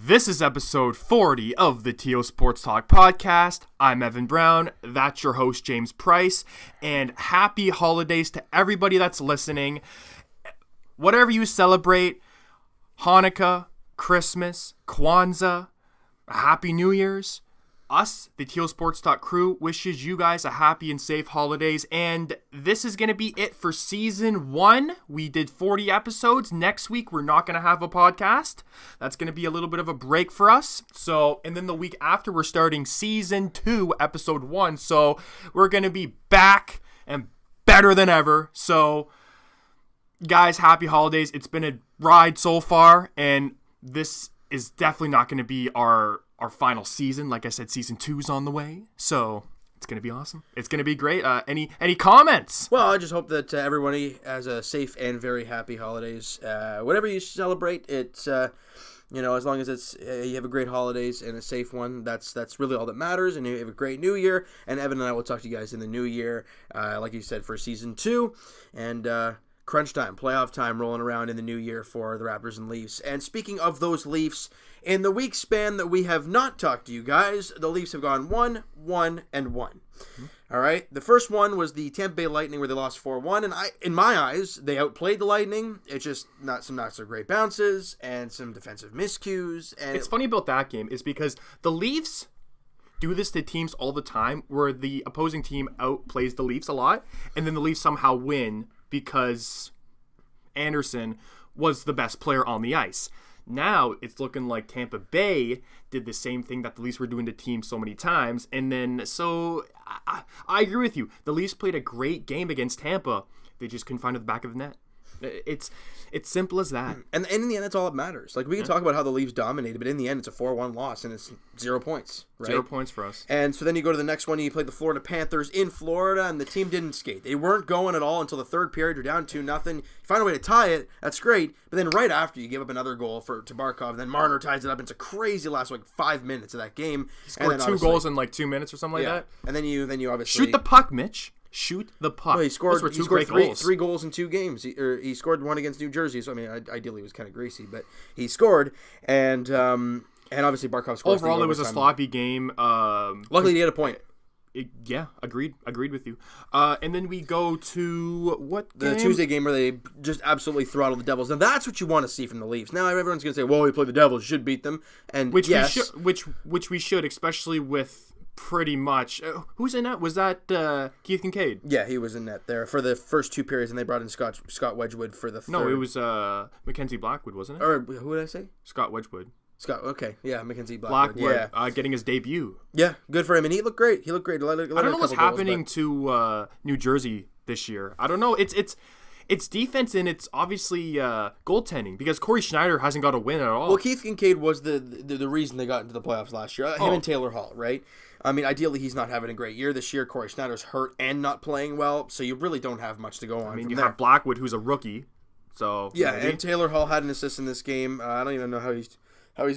This is episode 40 of the TO Sports Talk podcast. I'm Evan Brown. That's your host, James Price. And happy holidays to everybody that's listening. Whatever you celebrate, Hanukkah, Christmas, Kwanzaa, Happy New Year's. Us, the TO Sports Talk crew, wishes you guys a happy and safe holidays. And this is going to be it for season 1. We did 40 episodes. Next week, we're not going to have a podcast. That's going to be a little bit of a break for us. And then the week after, we're starting season 2, episode 1. So we're going to be back and better than ever. So guys, happy holidays. It's been a ride so far, and this is definitely not going to be our final season. Like I said, season 2 is on the way, so it's going to be awesome. It's going to be great. Any comments? Well, I just hope that everybody has a safe and very happy holidays. Whatever you celebrate, it's as long as it's you have a great holidays and a safe one, that's really all that matters. And you have a great new year. And Evan and I will talk to you guys in the new year, like you said, for season 2 and crunch time, playoff time rolling around in the new year for the Raptors and Leafs. And speaking of those Leafs, in the week span that we have not talked to you guys, the Leafs have gone 1-1-1. Mm-hmm. All right. The first one was the Tampa Bay Lightning, where they lost 4-1. And in my eyes, they outplayed the Lightning. It's just not so great bounces and some defensive miscues. And it's funny about that game is because the Leafs do this to teams all the time, where the opposing team outplays the Leafs a lot, and then the Leafs somehow win because Anderson was the best player on the ice. Now it's looking like Tampa Bay did the same thing that the Leafs were doing to teams so many times. And then, so I agree with you. The Leafs played a great game against Tampa. They just couldn't find it at the back of the net. It's simple as that. And in the end, that's all that matters. Like, we can talk about how the Leafs dominated, but in the end, it's a 4-1 loss, and it's 0 points, right? 0 points for us. And so then you go to the next one, you played the Florida Panthers in Florida, and the team didn't skate. They weren't going at all until the third period. You're down 2-0. You find a way to tie it. That's great. But then right after, you give up another goal to Barkov. Then Marner ties it up. It's a crazy last 5 minutes of that game. He scored 2 goals in 2 minutes or something like that. And then you obviously shoot the puck, Mitch. Shoot the puck. Well, he scored goals. three goals in 2 games. He scored one against New Jersey. So, I mean, ideally it was kind of greasy, but he scored. And obviously Barkov scored. Overall, it was a sloppy game. Luckily, he had a point. Agreed with you. And then we go to what game? The Tuesday game where they just absolutely throttled the Devils. Now, that's what you want to see from the Leafs. Now, everyone's going to say, well, we played the Devils. You should beat them. And which we should, especially with pretty much. Who's in net? Was that Keith Kincaid? Yeah, he was in net there for the first 2 periods, and they brought in Scott Wedgwood for the third. No, it was Mackenzie Blackwood, wasn't it? Or who did I say? Scott Wedgwood. Okay, yeah, Mackenzie Blackwood. Getting his debut. Yeah, good for him, and he looked great. I don't know what's happening to New Jersey this year. I don't know. It's defense, and it's obviously goaltending, because Corey Schneider hasn't got a win at all. Well, Keith Kincaid was the reason they got into the playoffs last year. Him and Taylor Hall, right? I mean, ideally, he's not having a great year this year. Corey Schneider's hurt and not playing well, so you really don't have much to go on. I mean, you have Blackwood, who's a rookie. So yeah, and Taylor Hall had an assist in this game. I don't even know how he's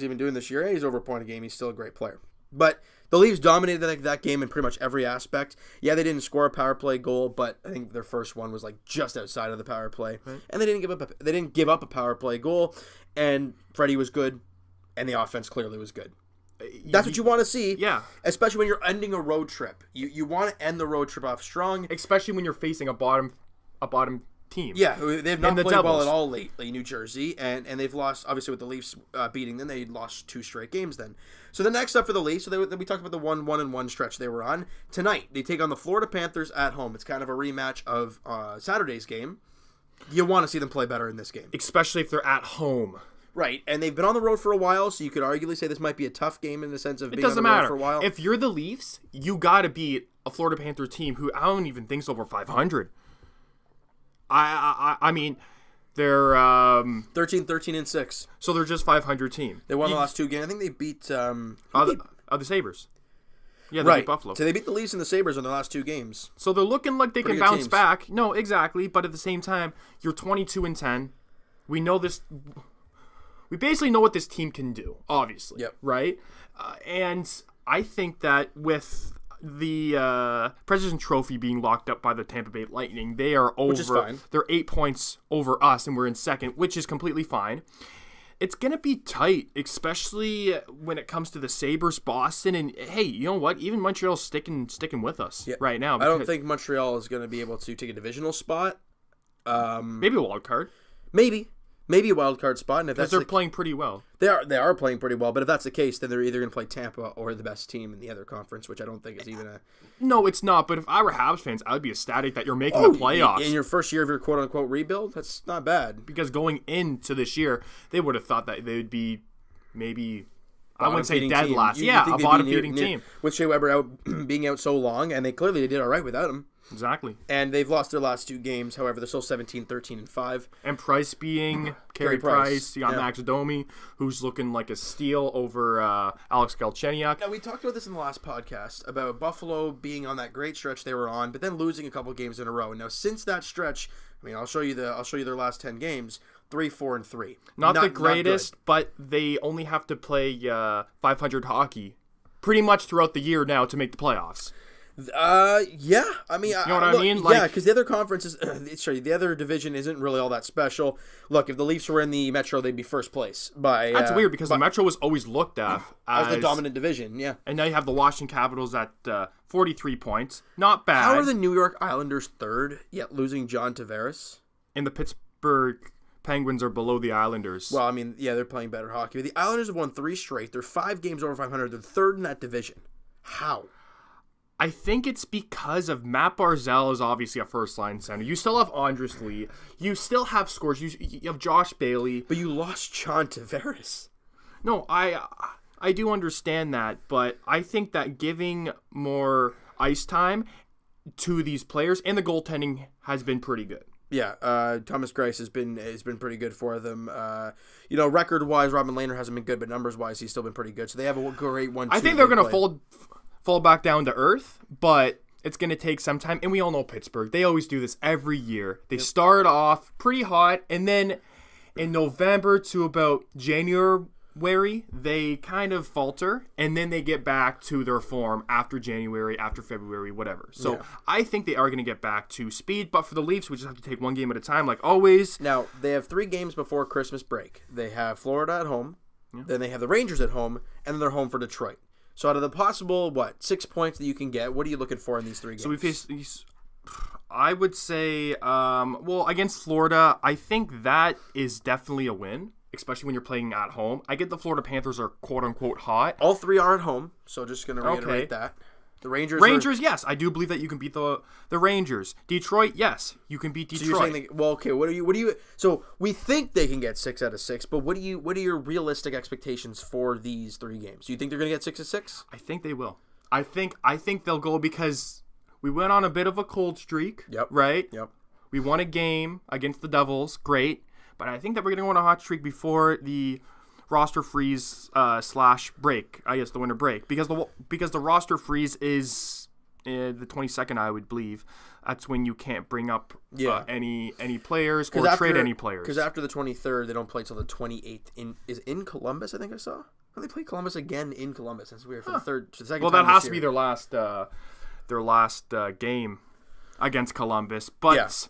even doing this year. He's over a point a game. He's still a great player. But the Leafs dominated that game in pretty much every aspect. Yeah, they didn't score a power play goal, but I think their first one was just outside of the power play, right. And they didn't give up a power play goal. And Freddie was good, and the offense clearly was good. That's what you want to see. Yeah. Especially when you're ending a road trip. You want to end the road trip off strong. Especially when you're facing a bottom team. Yeah, they've not played well at all lately, New Jersey, and they've lost, obviously with the Leafs beating them, they lost 2 straight games then. So the next up for the Leafs, we talked about the 1-1-1 stretch they were on. Tonight, they take on the Florida Panthers at home. It's kind of a rematch of Saturday's game. You want to see them play better in this game. Especially if they're at home. Right, and they've been on the road for a while, so you could arguably say this might be a tough game in the sense of being on the road for a while. If you're the Leafs, you got to beat a Florida Panther team who I don't even think is over 500. I mean, they're 13-6. So they're just 500 team. They won the last 2 games. I think they beat the Sabres. Yeah, they beat Buffalo. So they beat the Leafs and the Sabres in the last 2 games. So they're looking like they can bounce back. No, exactly. But at the same time, you're 22-10. We know this. We basically know what this team can do, obviously. Yep. Right? And I think that with the President's Trophy being locked up by the Tampa Bay Lightning, they are over. Which is fine. They're 8 points over us, and we're in second, which is completely fine. it's going to be tight, especially when it comes to the Sabres, Boston, and hey, you know what? Even Montreal's sticking with us right now. I don't think Montreal is going to be able to take a divisional spot. Maybe a wild card. Maybe a wild card spot, and if that's they're playing pretty well. They are playing pretty well, but if that's the case, then they're either going to play Tampa or the best team in the other conference, which I don't think is even a. No, it's not. But if I were Habs fans, I would be ecstatic that you're making the playoffs in your first year of your quote unquote rebuild. That's not bad, because going into this year, they would have thought that they would be maybe. I wouldn't say dead team. last. You a bottom-feeding team. With Shea Weber being out so long, and they clearly did all right without him. Exactly. And they've lost their last 2 games. However, they're still 17, 13, and 5. And Price being Carey Price. You got Max Domi, who's looking like a steal over Alex Galchenyuk. Now, we talked about this in the last podcast, about Buffalo being on that great stretch they were on, but then losing a couple games in a row. Now, since that stretch, I mean, I'll show you their last 10 games. 3-4-3. Not the greatest, but they only have to play 500 hockey pretty much throughout the year now to make the playoffs. Yeah. I mean, you know what I mean? Like, yeah, because the other conference is, the other division isn't really all that special. Look, if the Leafs were in the Metro, they'd be first place. That's weird because the Metro was always looked at as the dominant division. Yeah. And now you have the Washington Capitals at 43 points. Not bad. How are the New York Islanders third, yet losing John Tavares? And the Pittsburgh Penguins are below the Islanders. Well, I mean, yeah, they're playing better hockey. But the Islanders have won 3 straight. They're 5 games over 500. They're third in that division. How? I think it's because of Matt Barzal is obviously a first-line center. You still have Andres Lee. You still have scores. You have Josh Bailey. But you lost John Tavares. No, I do understand that, but I think that giving more ice time to these players and the goaltending has been pretty good. Yeah, Thomas Greiss has been pretty good for them. Record-wise, Robin Lehner hasn't been good, but numbers-wise, he's still been pretty good. So they have a great 1-2. I think they're going to fall back down to earth, but it's going to take some time. And we all know Pittsburgh. They always do this every year. They start off pretty hot, and then in November to about January, they kind of falter, and then they get back to their form after January, after February, whatever. So I think they are going to get back to speed, but for the Leafs, we just have to take one game at a time, like always. Now, they have 3 games before Christmas break. They have Florida at home, then they have the Rangers at home, and then they're home for Detroit. So out of the possible, 6 points that you can get, what are you looking for in these 3 games? So we face these, I would say, against Florida, I think that is definitely a win, especially when you're playing at home. I get the Florida Panthers are quote-unquote hot. All 3 are at home, so just going to reiterate that. The Rangers, yes. I do believe that you can beat the Rangers. Detroit, yes. You can beat Detroit. So you're saying what are you so we think they can get 6 out of 6, but what are your realistic expectations for these 3 games? Do you think they're going to get 6 of 6? I think they will. I think they'll go because we went on a bit of a cold streak, right? Yep. We won a game against the Devils, great, but I think that we're going to go on a hot streak before the roster freeze / break, I guess the winter break, because the roster freeze is the 22nd, I would believe. That's when you can't bring up any players or trade any players. Because after the 23rd, they don't play till the 28th. In Columbus, I think I saw. Oh, they play Columbus again in Columbus. That's weird for the second. Well, that has to be their last game against Columbus. But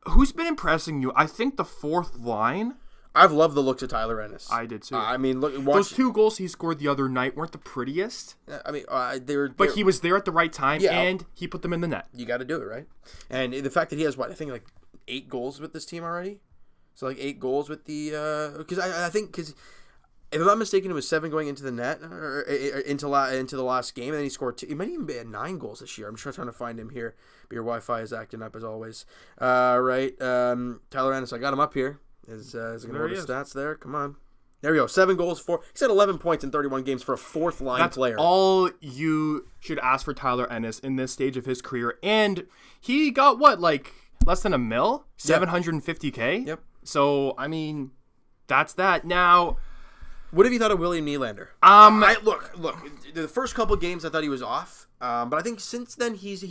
who's been impressing you? I think the 4th line. I've loved the looks of Tyler Ennis. I did too. I mean, watch those 2 goals he scored the other night weren't the prettiest. I mean, they were. But he was there at the right time, and he put them in the net. You got to do it, right? And the fact that he has I think 8 goals with this team already. So 8 goals with the because I think if I'm not mistaken, it was 7 going into the net or into the last game, and then he scored 2. He might even be at 9 goals this year. I'm just trying to find him here, but your Wi-Fi is acting up as always. Right, Tyler Ennis, I got him up here. Is going to go to stats there? Come on. There we go. 7 goals, 4. He's had 11 points in 31 games for a 4th-line player. That's all you should ask for Tyler Ennis in this stage of his career. And he got, less than $1 million? $750K? Yep. So, I mean, that's that. Now, what have you thought of William Nylander? Look. The first couple games, I thought he was off. But I think since then he's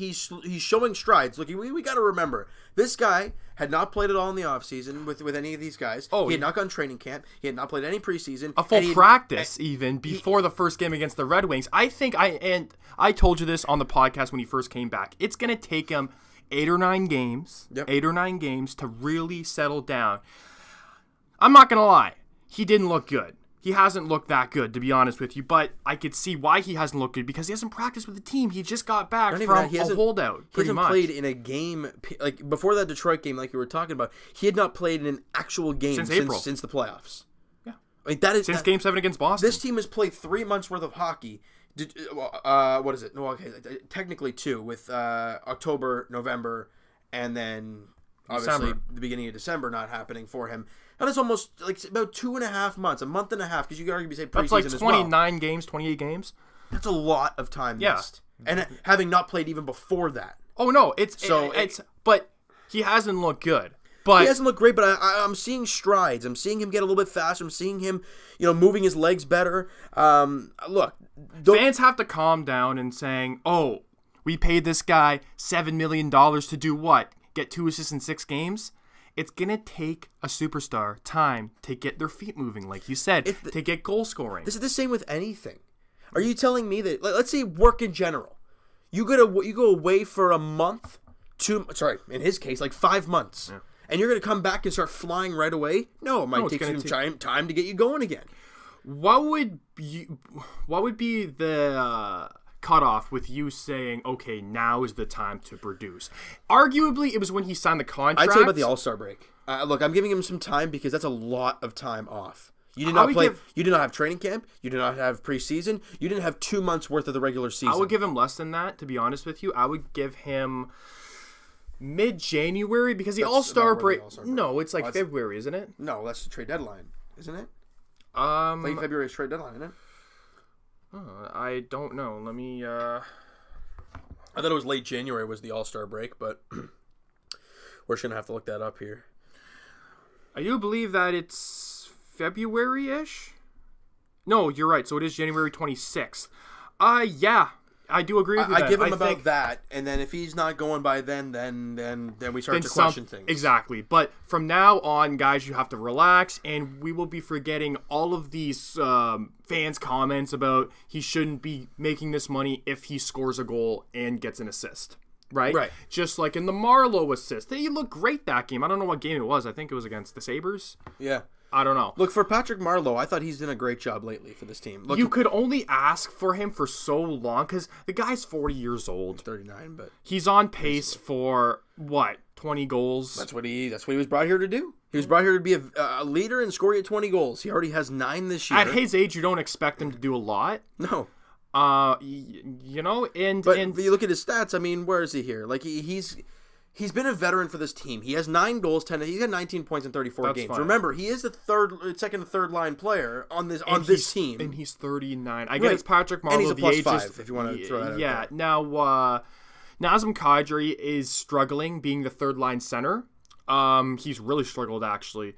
showing strides. Look, we got to remember this guy had not played at all in the offseason with any of these guys. He had not gone training camp. He had not played any preseason. A full practice even before the first game against the Red Wings. I think I told you this on the podcast when he first came back. It's going to take him 8 or 9 games. 8 or 9 games to really settle down. I'm not going to lie. he didn't look good. He hasn't looked that good, to be honest with you, but I could see why he hasn't looked good because he hasn't practiced with the team. He just got back from a holdout, pretty much. He hasn't played in a game, like before that Detroit game, like you were talking about. He had not played in an actual game since the playoffs. Yeah. I mean, since Game 7 against Boston. This team has played 3 months worth of hockey. What is it? No, okay, technically 2 with October, November, and then obviously December. The beginning of December not happening for him. That is almost like about 2.5 months, a month and a half, because you could arguably say preseason as well. That's like 29 games, 28 games. That's a lot of time missed. And having not played even before that. Oh no, but he hasn't looked good. But he hasn't looked great, but I'm seeing strides. I'm seeing him get a little bit faster. I'm seeing him, moving his legs better. Look, fans have to calm down and saying, "Oh, we paid this guy $7 million to do what? Get 2 assists in 6 games?" It's going to take a superstar time to get their feet moving, like you said, to get goal scoring. This is the same with anything. Are you telling me that, let's say work in general, you go away for a month, in his case, like 5 months, and you're going to come back and start flying right away? No, it might take some time to get you going again. What would be the cutoff with you saying, okay, now is the time to produce? Arguably, it was when he signed the contract. I'd say about the All-Star break. Look, I'm giving him some time because that's a lot of time off. You did not play. You did not have training camp. You did not have preseason. You didn't have 2 months worth of the regular season. I would give him less than that, to be honest with you. I would give him mid-January because the All-Star break. No, it's like February, isn't it? No, that's the trade deadline, isn't it? Late February is trade deadline, isn't it? I don't know. Let me. I thought it was late January was the All-Star break, but we're just gonna have to look that up here. I do believe that it's February-ish. No, you're right. So it is January 26th. Yeah, I do agree with that. I give him about that, and then if he's not going by then we start to question things. Exactly. But from now on, guys, you have to relax, and we will be forgetting all of these fans' comments about he shouldn't be making this money if he scores a goal and gets an assist. Right? Right. Just like in the Marleau assist. He looked great that game. I don't know what game it was. I think it was against the Sabres. Yeah. I don't know. Look, for Patrick Marleau, I thought he's done a great job lately for this team. Look, you could only ask for him for so long because the guy's 40 years old. 39, but he's on pace for, 20 goals? That's what he was brought here to do. He was brought here to be a leader and score you 20 goals. He already has 9 this year. At his age, you don't expect him to do a lot. No. But you look at his stats. I mean, where is he here? Like he's been a veteran for this team. He has 9 goals, 10. He's got 19 points in 34 games. Fine. Remember, he is the second and third line player on this team, and he's 39. I guess Patrick Marleau. And he's a plus 5 is, if you want to throw that out there. Now Nazem Kadri is struggling being the third line center. He's really struggled actually.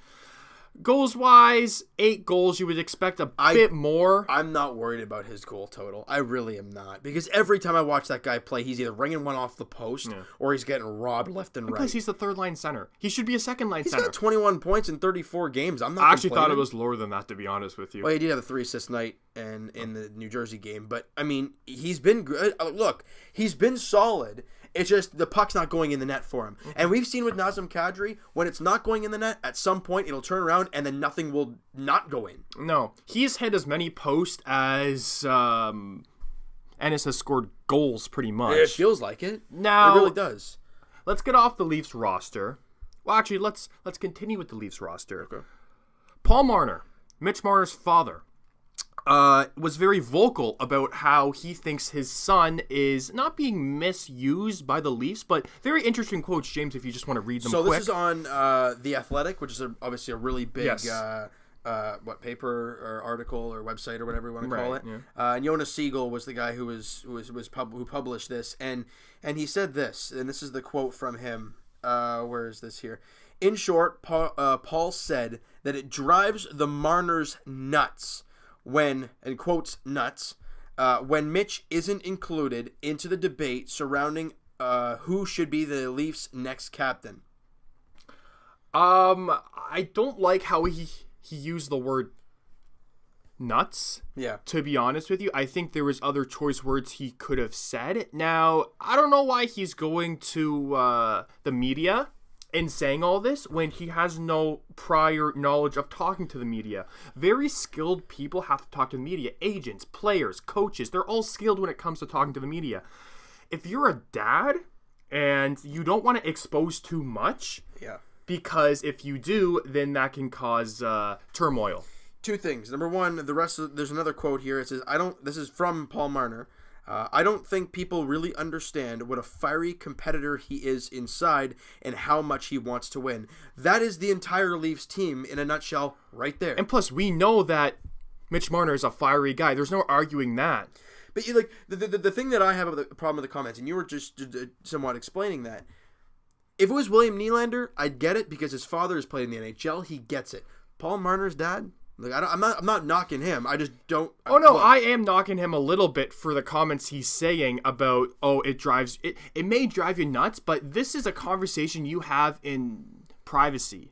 Goals wise, 8 goals. You would expect a bit more. I'm not worried about his goal total. I really am not, because every time I watch that guy play, he's either ringing one off the post or he's getting robbed left and right. Because he's the third line center. He should be a second line center. He's got 21 points in 34 games. I'm not. I actually thought it was lower than that, to be honest with you. Well, he did have a 3-assist night in the New Jersey game, but I mean, he's been good. Look, he's been solid. It's just the puck's not going in the net for him. And we've seen with Nazem Kadri, when it's not going in the net, at some point it'll turn around and then nothing will not go in. No. He's hit as many posts as Ennis has scored goals pretty much. It feels like it. Now, it really does. Let's get off the Leafs roster. Well, actually, let's continue with the Leafs roster. Okay. Paul Marner, Mitch Marner's father, was very vocal about how he thinks his son is not being misused by the Leafs, but very interesting quotes, James, if you just want to read them quick. So this is on The Athletic, which is obviously a really big paper or article or website or whatever you want to call it. Yeah. And Jonas Siegel was the guy who published this, and he said this, and this is the quote from him. Where is this here? In short, Paul said that it drives the Marners nuts when, and quotes, nuts, when Mitch isn't included into the debate surrounding who should be the Leafs' next captain. I don't like how he used the word nuts. Yeah. To be honest with you, I think there was other choice words he could have said. Now, I don't know why he's going to the media in saying all this when he has no prior knowledge of talking to the media. Very skilled people have to talk to the media. Agents, players, coaches, they're all skilled when it comes to talking to the media. If you're a dad and you don't want to expose too much, because if you do, then that can cause turmoil. Two things. Number one, there's another quote here. It says, this is from Paul Marner. I don't think people really understand what a fiery competitor he is inside and how much he wants to win. That is the entire Leafs team in a nutshell right there. And plus, we know that Mitch Marner is a fiery guy. There's no arguing that. But you the thing that I have with the problem with the comments, and you were just somewhat explaining that, if it was William Nylander, I'd get it because his father has played in the NHL. He gets it. Paul Marner's dad? Like, I'm not knocking him. I just don't. Oh no, I am knocking him a little bit for the comments he's saying about it may drive you nuts, but this is a conversation you have in privacy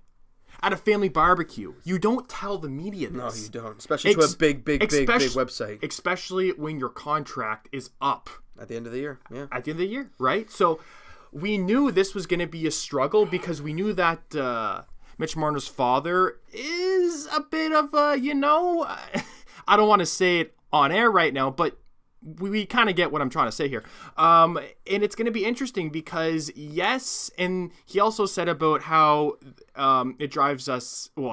at a family barbecue. You don't tell the media this. No, you don't, especially to a big website. Especially when your contract is up at the end of the year. Yeah, at the end of the year, right? So we knew this was going to be a struggle because we knew that. Mitch Marner's father is a bit of a, I don't want to say it on air right now, but we kind of get what I'm trying to say here. And it's going to be interesting because, yes, and he also said about how it drives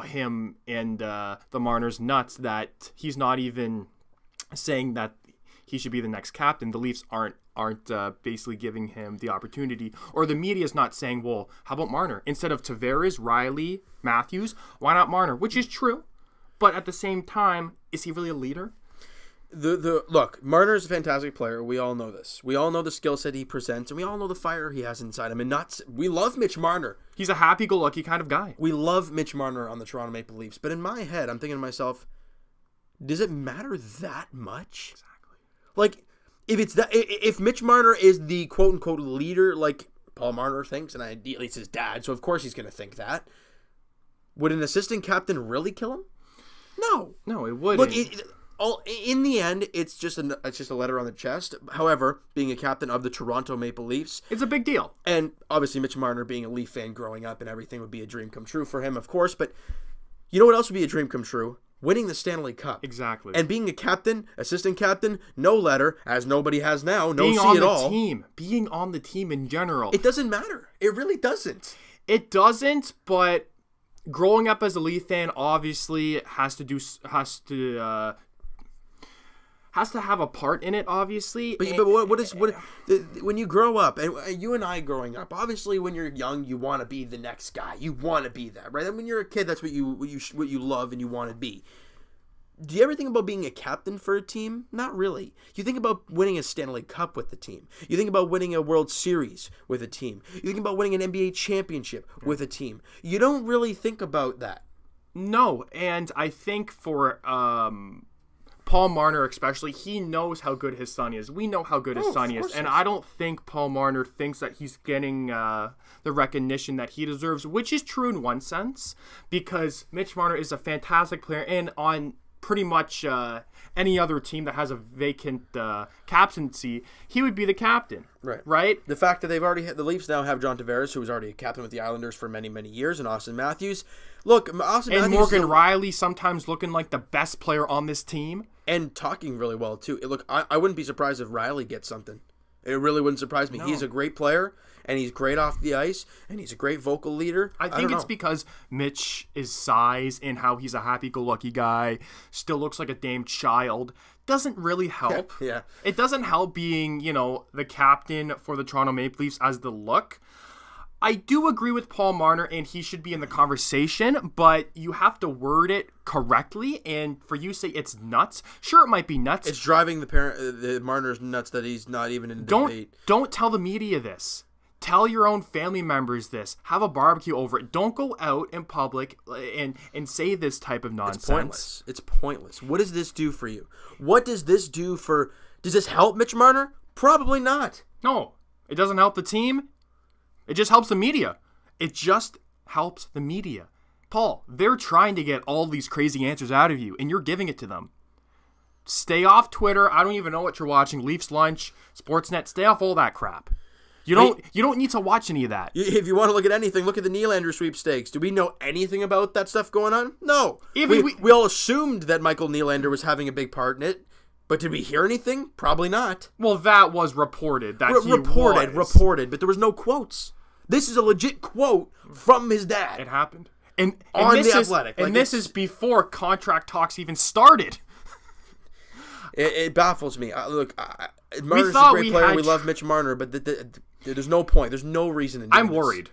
him and the Marners nuts that he's not even saying that he should be the next captain. The Leafs aren't basically giving him the opportunity, or the media's not saying, well, how about Marner? Instead of Tavares, Riley, Matthews, why not Marner? Which is true, but at the same time, is he really a leader? Look, Marner's a fantastic player. We all know this. We all know the skill set he presents, and we all know the fire he has inside him. And we love Mitch Marner. He's a happy-go-lucky kind of guy. We love Mitch Marner on the Toronto Maple Leafs, but in my head, I'm thinking to myself, does it matter that much? Exactly. Like, if Mitch Marner is the quote-unquote leader like Paul Marner thinks, and ideally it's his dad, so of course he's going to think that, would an assistant captain really kill him? No, it wouldn't. Look, in the end, it's just a letter on the chest. However, being a captain of the Toronto Maple Leafs, it's a big deal. And obviously Mitch Marner being a Leaf fan growing up and everything would be a dream come true for him, of course. But you know what else would be a dream come true? Winning the Stanley Cup. Exactly. And being a captain, assistant captain, no letter, as nobody has now, no being C on at the all. Being on the team in general. It doesn't matter. It really doesn't. It doesn't, but growing up as a Leaf fan obviously has to have a part in it, obviously. But when you grow up, and you and I growing up, obviously when you're young, you want to be the next guy. You want to be that, right? And when you're a kid, that's what you love and you want to be. Do you ever think about being a captain for a team? Not really. You think about winning a Stanley Cup with the team. You think about winning a World Series with a team. You think about winning an NBA championship with a team. You don't really think about that. No, and I think for Paul Marner especially, he knows how good his son is. We know how good his son is. And I don't think Paul Marner thinks that he's getting the recognition that he deserves, which is true in one sense, because Mitch Marner is a fantastic player, and on pretty much any other team that has a vacant captaincy, he would be the captain. Right? The fact that the Leafs now have John Tavares, who was already a captain with the Islanders for many, many years, and Austin Matthews. Look, and Morgan Riley sometimes looking like the best player on this team. And talking really well, too. Look, I wouldn't be surprised if Riley gets something. It really wouldn't surprise me. No. He's a great player, and he's great off the ice, and he's a great vocal leader. I think it's because Mitch's size and how he's a happy-go-lucky guy, still looks like a damn child, doesn't really help. Yeah. It doesn't help being, the captain for the Toronto Maple Leafs as the look. I do agree with Paul Marner, and he should be in the conversation, but you have to word it correctly, and for you to say it's nuts, sure, it might be nuts. It's driving the Marner's nuts that he's not even in a debate. Don't tell the media this. Tell your own family members this. Have a barbecue over it. Don't go out in public and say this type of nonsense. It's pointless. What does this do for you? What does this do for... Does this help Mitch Marner? Probably not. No, it doesn't help the team. It just helps the media. It just helps the media. Paul, they're trying to get all these crazy answers out of you, and you're giving it to them. Stay off Twitter. I don't even know what you're watching. Leafs Lunch, Sportsnet. Stay off all that crap. You don't need to watch any of that. If you want to look at anything, look at the Nylander sweepstakes. Do we know anything about that stuff going on? No. We all assumed that Michael Nylander was having a big part in it, but did we hear anything? Probably not. Well, that was reported. Reported, but there was no quotes. This is a legit quote from his dad. It happened. On The Athletic. And this is before contract talks even started. It baffles me. Marner's a great player. We love Mitch Marner, but there's no point. There's no reason to do I'm worried.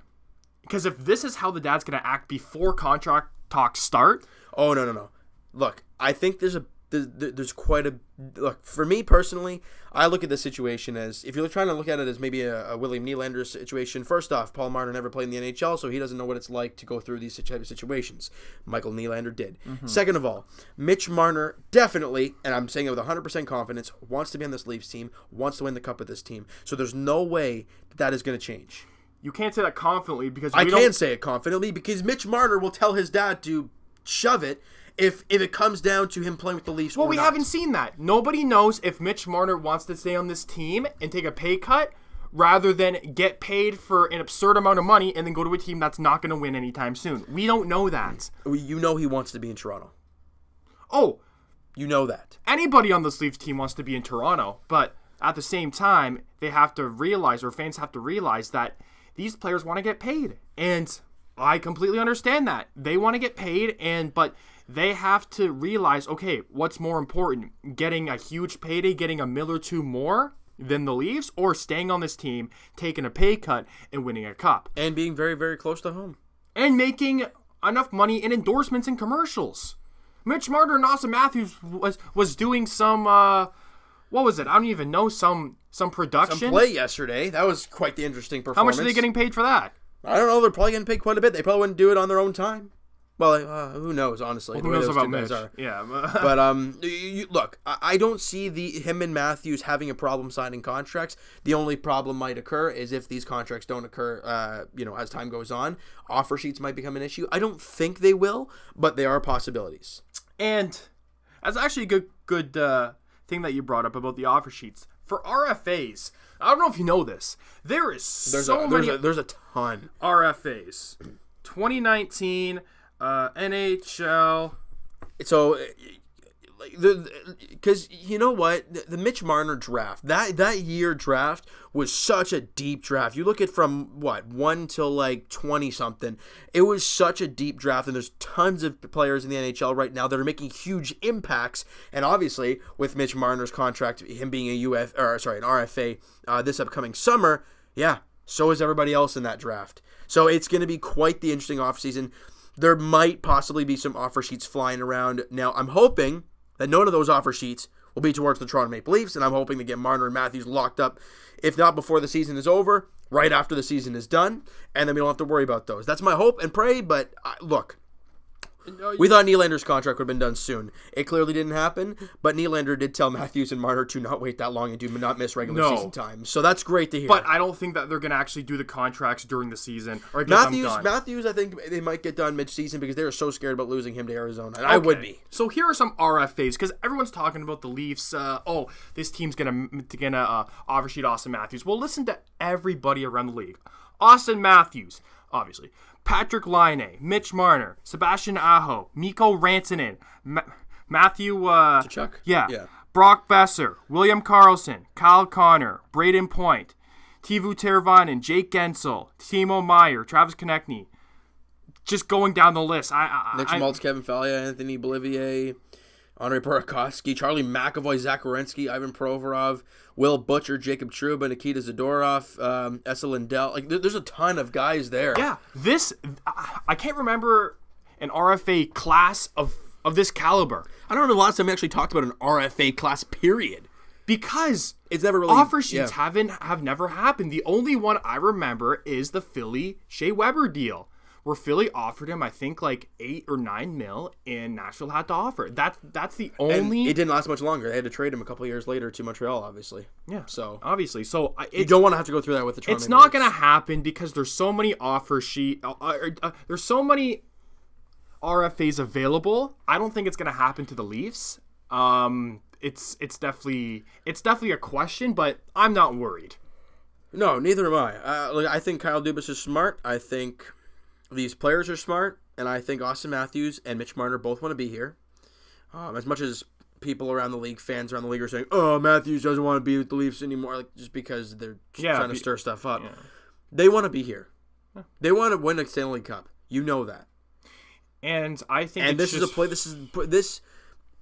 Because if this is how the dad's going to act before contract talks start... Oh, no. Look, I think there's quite a... Look, for me personally, I look at this situation as... If you're trying to look at it as maybe a William Nylander situation, first off, Paul Marner never played in the NHL, so he doesn't know what it's like to go through these type of situations. Michael Nylander did. Mm-hmm. Second of all, Mitch Marner definitely, and I'm saying it with 100% confidence, wants to be on this Leafs team, wants to win the cup with this team. So there's no way that is going to change. You can't say that confidently because... I can say it confidently because Mitch Marner will tell his dad to shove it if it comes down to him playing with the Leafs. Well, we haven't seen that. Nobody knows if Mitch Marner wants to stay on this team and take a pay cut rather than get paid for an absurd amount of money and then go to a team that's not going to win anytime soon. We don't know that. You know he wants to be in Toronto. Oh. You know that. Anybody on this Leafs team wants to be in Toronto, but at the same time, they have to realize, or fans have to realize, that these players want to get paid. And I completely understand that. They want to get paid, but they have to realize, okay, what's more important? Getting a huge payday, getting $1 million or $2 million more than the Leafs, or staying on this team, taking a pay cut, and winning a cup. And being very, very close to home. And making enough money in endorsements and commercials. Mitch Marner and Austin Matthews was doing some, what was it? I don't even know, some production. Some play yesterday. That was quite the interesting performance. How much are they getting paid for that? I don't know. They're probably getting paid quite a bit. They probably wouldn't do it on their own time. Well, who knows, honestly. Well, who knows about Mitch? Yeah. But look, I don't see him and Matthews having a problem signing contracts. The only problem might occur is if these contracts don't occur, as time goes on. Offer sheets might become an issue. I don't think they will, but they are possibilities. And that's actually a good thing that you brought up about the offer sheets. For RFAs, I don't know if you know this, there's a ton. RFAs. 2019... NHL. So, because you know what, the Mitch Marner draft, that year draft was such a deep draft. You look at from 1 till 20 something. It was such a deep draft, and there's tons of players in the NHL right now that are making huge impacts. And obviously, with Mitch Marner's contract, him being an RFA this upcoming summer, yeah, so is everybody else in that draft. So it's going to be quite the interesting offseason. There might possibly be some offer sheets flying around. Now, I'm hoping that none of those offer sheets will be towards the Toronto Maple Leafs, and I'm hoping to get Marner and Matthews locked up, if not before the season is over, right after the season is done, and then we don't have to worry about those. That's my hope and pray, but look, we thought Nylander's contract would have been done soon. It clearly didn't happen, but Nylander did tell Matthews and Marner to not wait that long and do not miss regular season time. So that's great to hear. But I don't think that they're going to actually do the contracts during the season. Or get them done. Matthews, I think they might get done mid-season because they were so scared about losing him to Arizona. And I would be. So here are some RFAs, because everyone's talking about the Leafs. This team's going to offer sheet Austin Matthews. Well, listen to everybody around the league. Austin Matthews, obviously. Patrick Laine, Mitch Marner, Sebastian Aho, Mikko Rantanen, Matthew Tkachuk? Yeah. Brock Besser, William Karlsson, Kyle Connor, Braden Point, Teuvo Teravainen, Jake Gensel, Timo Meier, Travis Konechny. Just going down the list. Nick Schmaltz, Kevin Fallia, Anthony Bolivier, Andrei Burakovsky, Charlie McAvoy, Zach Werenski, Ivan Provorov, Will Butcher, Jacob Trouba, Nikita Zadorov, Esa Lindell. There's a ton of guys there. Yeah, I can't remember an RFA class of this caliber. I don't remember the last time we actually talked about an RFA class, period. Because it's never really offer sheets have never happened. The only one I remember is the Philly Shea Weber deal, where Philly offered him, I think, $8 or $9 million, and Nashville had to offer. That's the only. And it didn't last much longer. They had to trade him a couple of years later to Montreal, obviously. Yeah. So obviously, you don't want to have to go through that with the Toronto. It's not going to happen because there's so many offer sheet. There's so many RFAs available. I don't think it's going to happen to the Leafs. It's definitely a question, but I'm not worried. No, neither am I. Look, I think Kyle Dubas is smart. I think these players are smart, and I think Austin Matthews and Mitch Marner both want to be here. As much as people around the league, fans around the league are saying, "Oh, Matthews doesn't want to be with the Leafs anymore," like just because they're trying to stir stuff up. Yeah. They want to be here. Yeah. They want to win a Stanley Cup. You know that. And I think, and this is a play. This.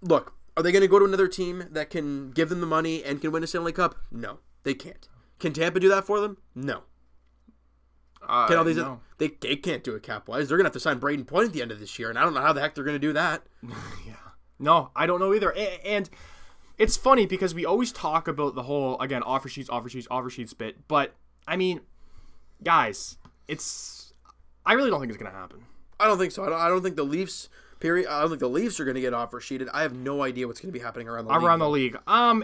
Look, are they going to go to another team that can give them the money and can win a Stanley Cup? No, they can't. Can Tampa do that for them? No. Can all these? No. They can't do it cap-wise. They're going to have to sign Braden Point at the end of this year, and I don't know how the heck they're going to do that. Yeah. No, I don't know either. And it's funny because we always talk about the whole, again, offer sheets bit. But, I mean, guys, I really don't think it's going to happen. I don't think so. I don't think the Leafs, period. I don't think the Leafs are going to get offer sheeted. I have no idea what's going to be happening around the league.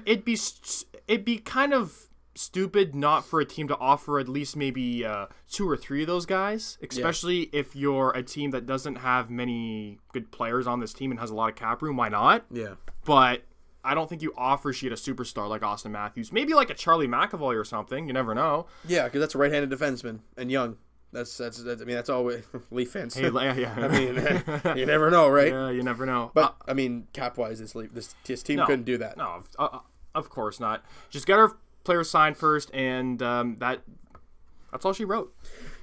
It'd be kind of stupid not for a team to offer at least maybe 2 or 3 of those guys, especially if you're a team that doesn't have many good players on this team and has a lot of cap room. Why not? Yeah. But I don't think you offer sheet a superstar like Austin Matthews. Maybe like a Charlie McAvoy or something. You never know. Yeah, because that's a right-handed defenseman and young. That's all Leaf fans. Hey, yeah. I mean, you never know, right? Yeah, you never know. But I mean, cap-wise, this team couldn't do that. No, of course not. Just get our players signed first, and that's all she wrote.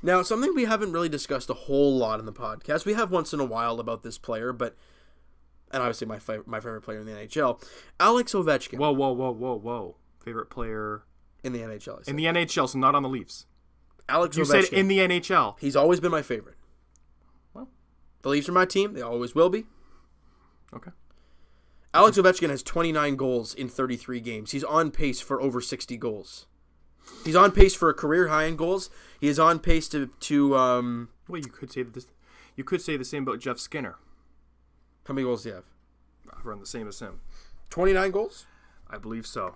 Now, something we haven't really discussed a whole lot in the podcast. We have once in a while about this player, and obviously my favorite player in the NHL, Alex Ovechkin. Whoa! Favorite player in the NHL. In the NHL, so not on the Leafs. Ovechkin. You said in the NHL. He's always been my favorite. Well, the Leafs are my team. They always will be. Okay. Alex Ovechkin has 29 goals in 33 games. He's on pace for over 60 goals. He's on pace for a career high in goals. He is on pace to Well, you could say this. You could say the same about Jeff Skinner. How many goals do you have? Around the same as him. 29 goals? I believe so.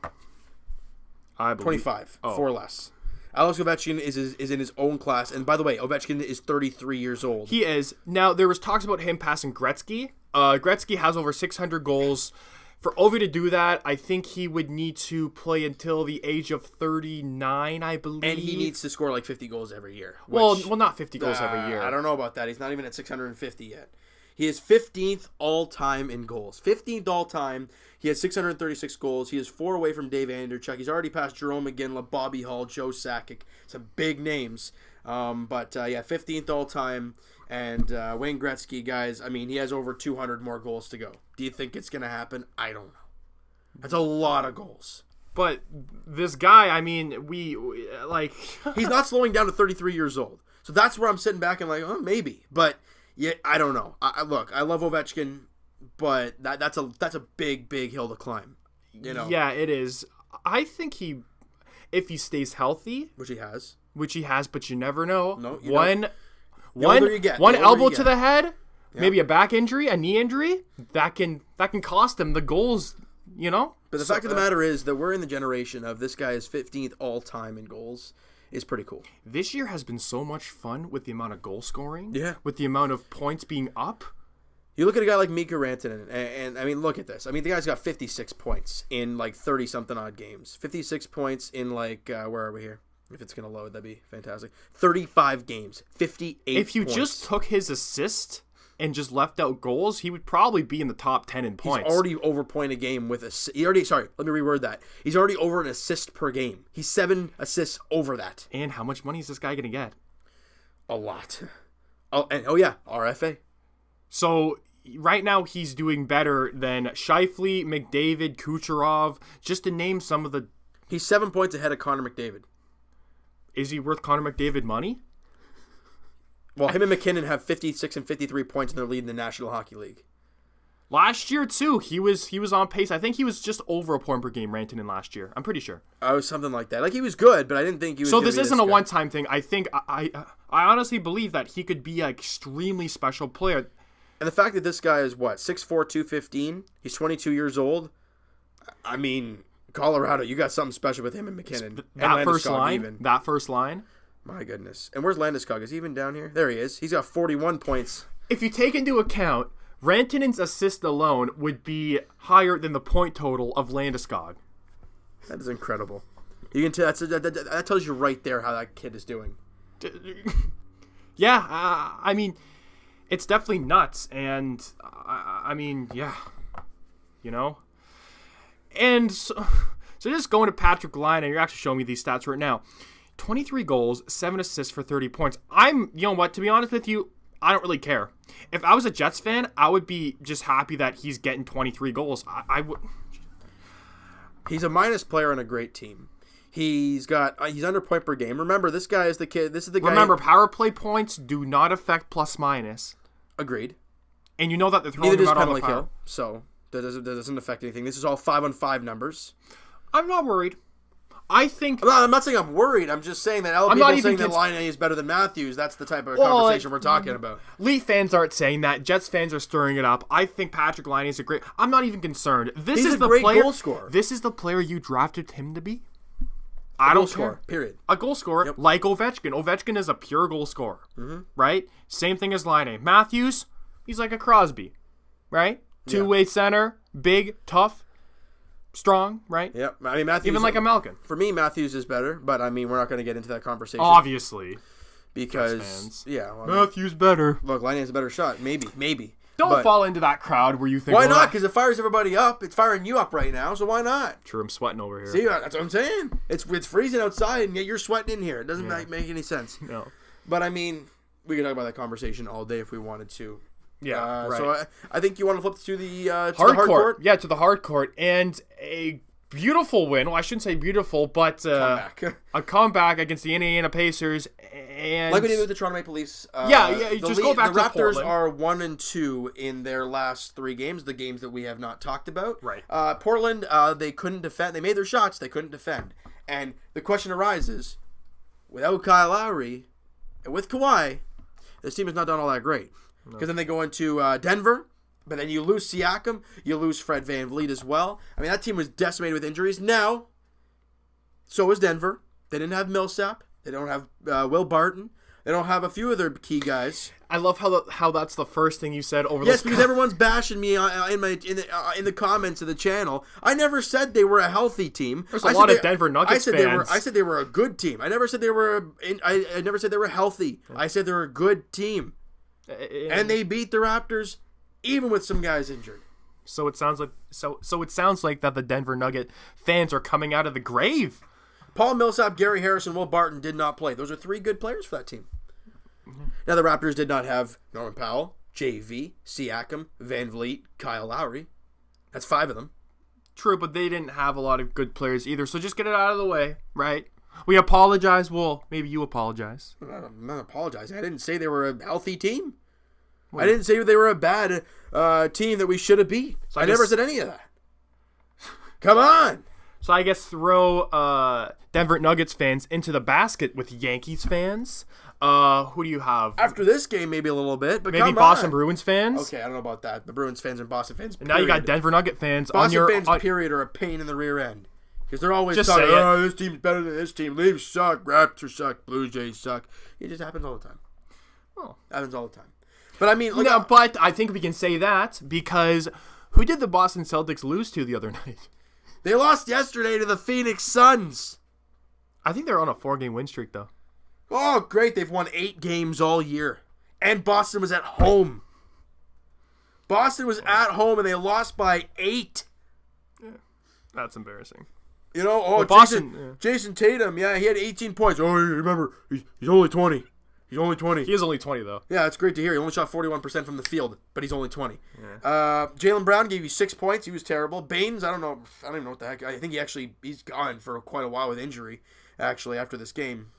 25. 4 less. Alex Ovechkin is in his own class. And by the way, Ovechkin is 33 years old. He is. Now, there was talks about him passing Gretzky. Gretzky has over 600 goals. For Ovi to do that, I think he would need to play until the age of 39, I believe. And he needs to score like 50 goals every year. Well, not 50 goals every year. I don't know about that. He's not even at 650 yet. He is 15th all-time in goals. 15th all-time. He has 636 goals. He is 4 away from Dave Anderchuk. He's already passed Jerome McGinley, Bobby Hull, Joe Sakic. Some big names. 15th all-time. And Wayne Gretzky, guys, I mean, he has over 200 more goals to go. Do you think it's going to happen? I don't know. That's a lot of goals. But this guy, I mean, he's not slowing down to 33 years old. So that's where I'm sitting back and like, oh, maybe. But yeah, I don't know. Look, I love Ovechkin, but that's a big hill to climb. You know. Yeah, it is. I think if he stays healthy, which he has, but you never know. No, one elbow to the head, maybe a back injury, a knee injury, that can cost him the goals. You know. But the fact of the matter is that we're in the generation of this guy is 15th all time in goals. Is pretty cool. This year has been so much fun with the amount of goal scoring. Yeah. With the amount of points being up. You look at a guy like Mikko Rantanen, and I mean, look at this. I mean, the guy's got 56 points in like 30-something odd games. 56 points in like, where are we here? If it's going to load, that'd be fantastic. 35 games. 58 If you just took his assist and just left out goals, he would probably be in the top 10 in points. He's already over point a game with let me reword that. He's already over an assist per game. He's 7 assists over that. And how much money is this guy going to get? A lot. RFA. So right now he's doing better than Scheifele, McDavid, Kucherov, just to name some of the... He's 7 points ahead of Connor McDavid. Is he worth Connor McDavid money? Well, him and McKinnon have 56 and 53 points, and they're leading the National Hockey League. Last year, too, he was on pace. I think he was just over a point per game, Rantanen, last year. I'm pretty sure. Oh, something like that. Like, he was good, but I didn't think he was So this isn't a one-time thing. I think, I honestly believe that he could be an extremely special player. And the fact that this guy is, 6'4", 215, he's 22 years old, I mean, Colorado, you got something special with him and McKinnon. That first line. My goodness. And where's Landeskog? Is he even down here? There he is. He's got 41 points. If you take into account, Rantanen's assist alone would be higher than the point total of Landeskog. That is incredible. You can tell that tells you right there how that kid is doing. Yeah, I mean, it's definitely nuts, and I mean, yeah, you know. And so just going to Patrick Laine, and you're actually showing me these stats right now. 23 goals, 7 assists for 30 points. You know what, to be honest with you, I don't really care. If I was a Jets fan, I would be just happy that he's getting 23 goals. I would. He's a minus player on a great team. He's under point per game. Remember, this guy is the kid. This is the guy. Remember, power play points do not affect plus minus. Agreed. And you know that they're throwing Neither him does out on the penalty power. kill, so that doesn't affect anything. This is all 5-on-5 numbers. I'm not worried. I think I'm not saying I'm worried. I'm just saying that other people saying that Laine is better than Matthews. That's the type of conversation we're talking about. Leaf fans aren't saying that. Jets fans are stirring it up. I think Patrick Laine is a great. I'm not even concerned. He's a great goal scorer. This is the player you drafted him to be. I don't care. Period. A goal scorer like Ovechkin. Ovechkin is a pure goal scorer, right? Same thing as Laine. Matthews, he's like a Crosby, right? Two-way center, big, tough. Strong, right? Yep. I mean, Matthews. Even like a Malkin. For me, Matthews is better, but I mean, we're not going to get into that conversation. Obviously. Because, Matthews better. Look, Laine has a better shot. Maybe. Don't fall into that crowd where you think... Why not? Because it fires everybody up. It's firing you up right now, so why not? True, I'm sweating over here. See, that's what I'm saying. It's freezing outside, and yet you're sweating in here. It doesn't make any sense. No. But, I mean, we could talk about that conversation all day if we wanted to. Yeah, right. So I think you want to flip to the hard court. Yeah, to the hard court. And a beautiful win. Well, I shouldn't say beautiful, but a comeback against the Indiana Pacers. And like we did with the Toronto Maple Leafs. Go back the to Raptors Portland. are 1-2 in their last 3 games, the games that we have not talked about. Right. Portland, they couldn't defend. They made their shots. They couldn't defend. And the question arises, without Kyle Lowry and with Kawhi, this team has not done all that great. Because then they go into Denver, but then you lose Siakam, you lose Fred VanVleet as well. I mean, that team was decimated with injuries. Now, so is Denver. They didn't have Millsap. They don't have Will Barton. They don't have a few of their key guys. I love how that's the first thing you said over. Yes, because everyone's bashing me in the comments of the channel. I never said they were a healthy team. There's a lot of Denver Nuggets fans. I said they were a good team. I never said they were. I never said they were healthy. I said they were a good team. And they beat the Raptors, even with some guys injured. So it sounds like that the Denver Nugget fans are coming out of the grave. Paul Millsap, Gary Harris, and Will Barton did not play. Those are 3 good players for that team. Now the Raptors did not have Norman Powell, JV, Siakam, VanVleet, Kyle Lowry. That's 5 of them. True, but they didn't have a lot of good players either. So just get it out of the way, right? We apologize. Well, maybe you apologize. I'm not apologizing. I didn't say they were a healthy team. I didn't say they were a bad team that we should have beat. So I never said any of that. Come on. So I guess throw Denver Nuggets fans into the basket with Yankees fans. Who do you have? After this game, maybe a little bit, but maybe Boston Bruins fans. Okay, I don't know about that. The Bruins fans and Boston fans. And now you got Denver Nugget fans. Boston fans, period, are a pain in the rear end. Because they're always talking, this team's better than this team. Leafs suck, Raptors suck, Blue Jays suck. It just happens all the time. Well, happens all the time. But I mean, but I think we can say that because who did the Boston Celtics lose to the other night? They lost yesterday to the Phoenix Suns. I think they're on a 4-game win streak, though. Oh, great. They've won 8 games all year. And Boston was at home. Boston was at home, and they lost by 8. Yeah, that's embarrassing. You know, Boston, Jason Tatum, he had 18 points. Oh, remember, he's only 20. He's only 20. He is only 20, though. Yeah, it's great to hear. He only shot 41% from the field, but he's only 20. Yeah. Jaylen Brown gave you 6 points. He was terrible. Baines, I don't even know what the heck. I think he's gone for quite a while with injury, actually, after this game.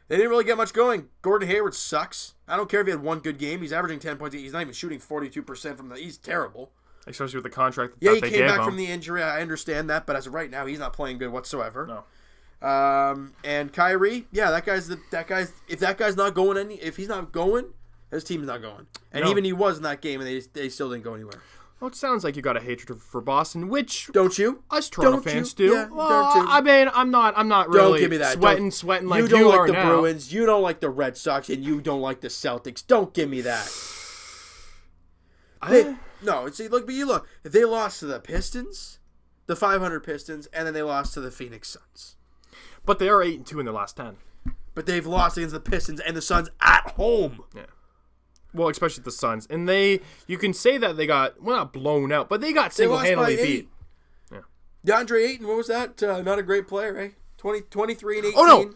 They didn't really get much going. Gordon Hayward sucks. I don't care if he had one good game. He's averaging 10 points. He's not even shooting 42% from the... He's terrible. Especially with the contract that they gave him. Yeah, he came back from the injury. I understand that, but as of right now, he's not playing good whatsoever. No. And Kyrie, that guy's if that guy's not going if he's not going, his team's not going. And even he was in that game, and they still didn't go anywhere. Well, it sounds like you got a hatred for Boston, which don't you? Us Toronto fans do. Yeah, don't you? I mean, I'm not really don't give me that. sweating like you don't like are the now. Bruins. You don't like the Red Sox, and you don't like the Celtics. Don't give me that. No, see, look. If they lost to the Pistons, the 500 Pistons, and then they lost to the Phoenix Suns. But they are 8-2 in their last 10. But they've lost against the Pistons and the Suns at home. Yeah. Well, especially the Suns. And you can say that they got, well, not blown out, but they got single-handedly beat. Yeah. DeAndre Ayton, what was that? Not a great player, eh? 23 and 18. Oh, no.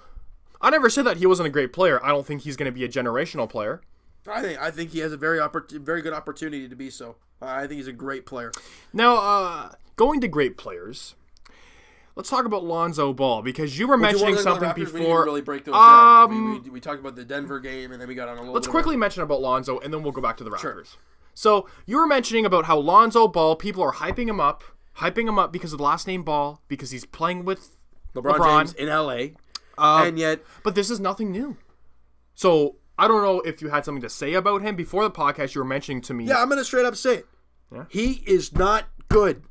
I never said that he wasn't a great player. I don't think he's going to be a generational player. I think he has a very good opportunity to be so. I think he's a great player. Now, going to great players, let's talk about Lonzo Ball, because you were mentioning something before. We didn't really break those down. We talked about the Denver game, and then we got on a little Let's quickly mention about Lonzo, and then we'll go back to the Raptors. Sure. So, you were mentioning about how Lonzo Ball, people are hyping him up because of the last name Ball, because he's playing with LeBron James in LA. And yet... But this is nothing new. So, I don't know if you had something to say about him. Before the podcast, you were mentioning to me... Yeah, I'm going to straight up say it. Yeah? He is not good.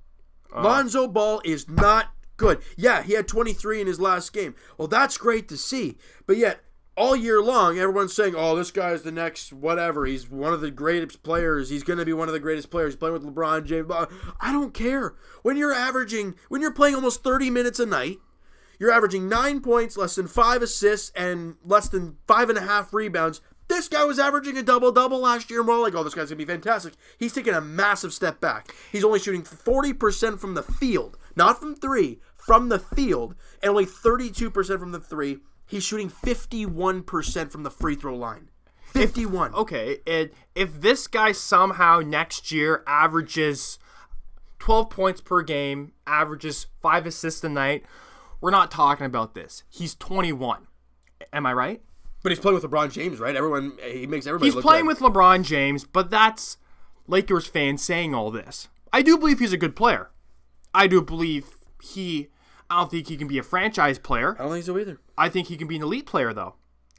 Lonzo Ball is not good. Yeah, he had 23 in his last game. Well, that's great to see. But yet, all year long, everyone's saying, oh, this guy's the next whatever. He's one of the greatest players. He's going to be one of the greatest players. He's playing with LeBron James. I don't care. When you're playing almost 30 minutes a night, you're averaging 9 points, less than 5 assists, and less than 5.5 rebounds. This guy was averaging a double-double last year, and we're all like, oh, this guy's going to be fantastic. He's taking a massive step back. He's only shooting 40% from the field, not from three, from the field, and only 32% from the three. He's shooting 51% from the free throw line. 51. Okay, if this guy somehow next year averages 12 points per game, averages 5 assists a night, we're not talking about this. He's 21. Am I right? But he's playing with LeBron James, right? He makes everybody look good. He's playing with LeBron James, but that's Lakers fans saying all this. I do believe he's a good player. I don't think he can be a franchise player. I don't think so either. I think he can be an elite player, though.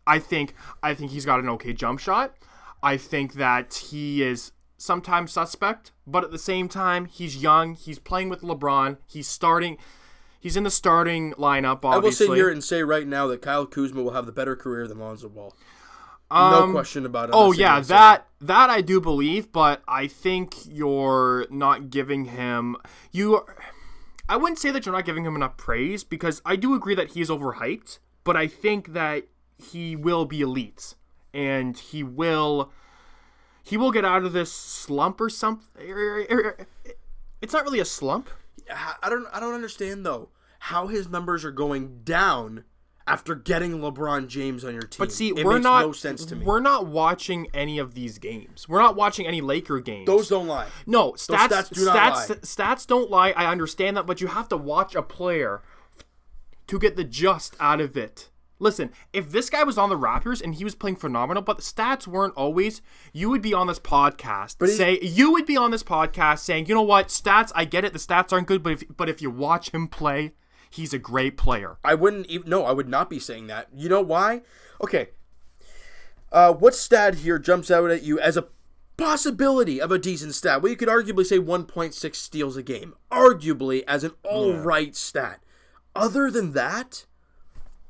I think he's got an okay jump shot. I think that he is sometimes suspect, but at the same time, he's young. He's playing with LeBron. He's in the starting lineup, obviously. I will sit here and say right now that Kyle Kuzma will have the better career than Lonzo Ball. No question about it. Oh, yeah, that I do believe, but I think you're not giving him... I wouldn't say that you're not giving him enough praise, because I do agree that he's overhyped, but I think that he will be elite, and he will get out of this slump or something. It's not really a slump. I don't understand though how his numbers are going down after getting LeBron James on your team. But see, it makes no sense to me. We're not watching any of these games. We're not watching any Laker games. Those don't lie. No, stats do not lie. Stats don't lie. I understand that, but you have to watch a player to get the just out of it. Listen, if this guy was on the Raptors and he was playing phenomenal, but the stats weren't always, you would be on this podcast saying, you know what, stats, I get it, the stats aren't good, but if you watch him play, he's a great player. I would not be saying that. You know why? Okay. What stat here jumps out at you as a possibility of a decent stat? Well, you could arguably say 1.6 steals a game. Arguably as an all-right stat. Other than that,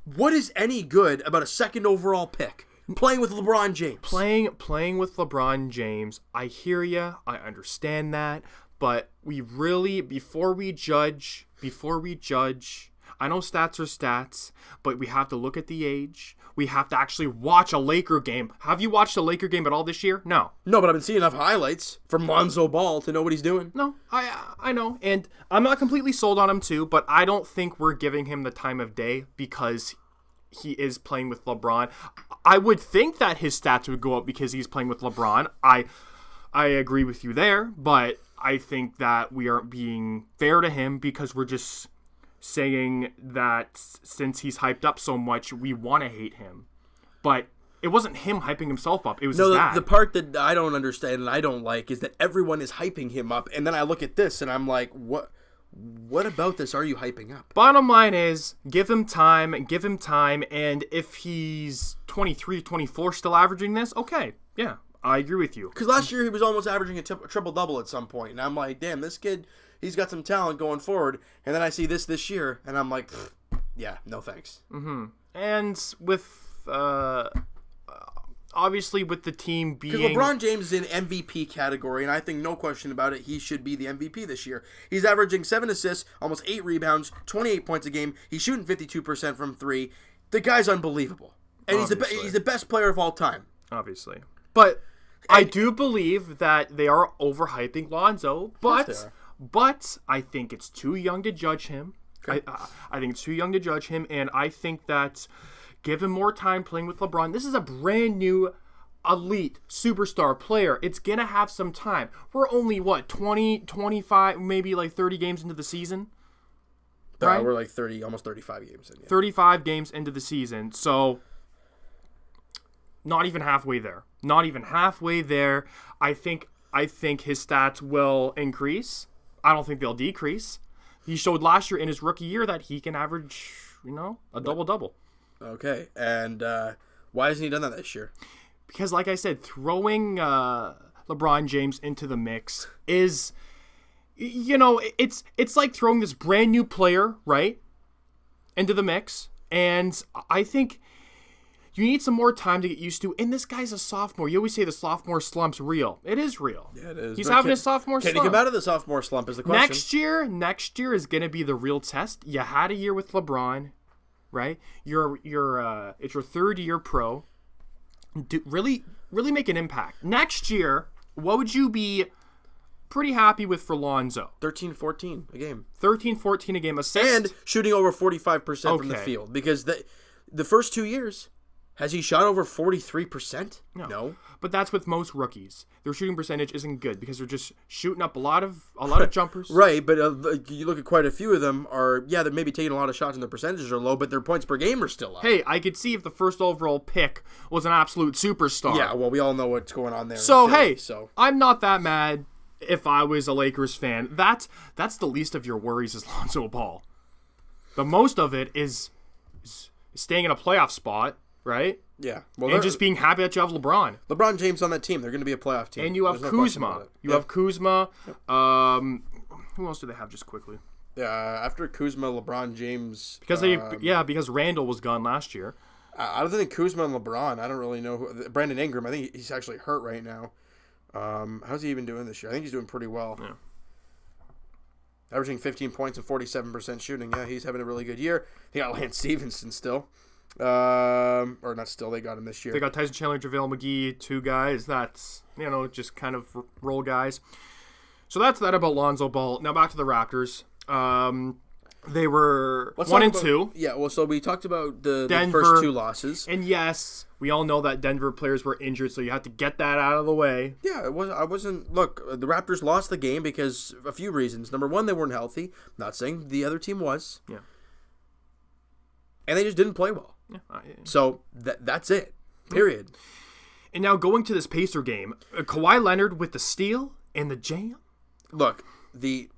what is any good about a second overall pick? Playing with LeBron James. Playing with LeBron James. I hear you. I understand that. But we really, before we judge, I know stats are stats, but we have to look at the age. We have to actually watch a Laker game. Have you watched a Laker game at all this year? No. No, but I've been seeing enough highlights from Lonzo Ball to know what he's doing. No, I know. And I'm not completely sold on him too, but I don't think we're giving him the time of day because he is playing with LeBron. I would think that his stats would go up because he's playing with LeBron. I agree with you there, but I think that we aren't being fair to him because we're just saying that since he's hyped up so much, we want to hate him. But it wasn't him hyping himself up. It was his dad. The part that I don't understand and I don't like is that everyone is hyping him up, and then I look at this and I'm like, what about this are you hyping up? Bottom line is, give him time, and if he's 23, 24 still averaging this, okay, yeah, I agree with you. Because last year he was almost averaging a triple-double at some point, and I'm like, damn, this kid, he's got some talent going forward, and then I see this year, and I'm like, yeah, no thanks. Mm-hmm. And with obviously with the team being... Because LeBron James is in MVP category, and I think no question about it, he should be the MVP this year. He's averaging 7 assists, almost 8 rebounds, 28 points a game. He's shooting 52% from 3. The guy's unbelievable. And he's the best player of all time. Obviously. But I do believe that they are overhyping Lonzo, but I think it's too young to judge him. Okay. I think it's too young to judge him, and I think that give him more time playing with LeBron. This is a brand new elite superstar player. It's going to have some time. We're only, 20, 25, maybe like 30 games into the season? Right? We're like 30, almost 35 games in. Yeah. 35 games into the season, so not even halfway there. Not even halfway there. I think his stats will increase. I don't think they'll decrease. He showed last year in his rookie year that he can average, a double-double. Okay, and why hasn't he done that this year? Because, like I said, throwing LeBron James into the mix is, it's like throwing this brand new player, right, into the mix. And I think you need some more time to get used to. And this guy's a sophomore. You always say the sophomore slump's real. It is real. Yeah, it is. He's having a sophomure slump. Can he come out of the sophomore slump is the question. Next year is going to be the real test. You had a year with LeBron, right? It's your third year pro. Really make an impact. Next year, what would you be pretty happy with for Lonzo? 13-14 a game. 13-14 a game. Assist. And shooting over 45% from the field. Because the first 2 years... Has he shot over 43%? No. But that's with most rookies. Their shooting percentage isn't good because they're just shooting up a lot of jumpers. Right, but you look at quite a few of them they're maybe taking a lot of shots and their percentages are low, but their points per game are still up. Hey, I could see if the first overall pick was an absolute superstar. Yeah, well, we all know what's going on there. So, I'm not that mad if I was a Lakers fan. That's the least of your worries is Lonzo Ball. The most of it is staying in a playoff spot. Right? Yeah. Well, and just being happy that you have LeBron. LeBron James on that team. They're going to be a playoff team. And you have Kuzma. You have Kuzma. Yep. Who else do they have just quickly? After Kuzma, LeBron James. Because Randall was gone last year. I don't think Kuzma and LeBron. I don't really know Brandon Ingram. I think he's actually hurt right now. How's he even doing this year? I think he's doing pretty well. Yeah. Averaging 15 points and 47% shooting. Yeah, he's having a really good year. They got Lance Stevenson still. Or not still, they got him this year. They got Tyson Chandler, JaVale McGee, 2 guys. That's, just kind of role guys. So that's that about Lonzo Ball. Now back to the Raptors. They were 1-2. Yeah, well, so we talked about the Denver, first 2 losses. And yes, we all know that Denver players were injured, so you had to get that out of the way. Yeah, look, the Raptors lost the game because of a few reasons. Number 1, they weren't healthy. Not saying the other team was. Yeah. And they just didn't play well. Yeah. So that's it. Period. And now going to this Pacer game, Kawhi Leonard with the steal and the jam. Look, the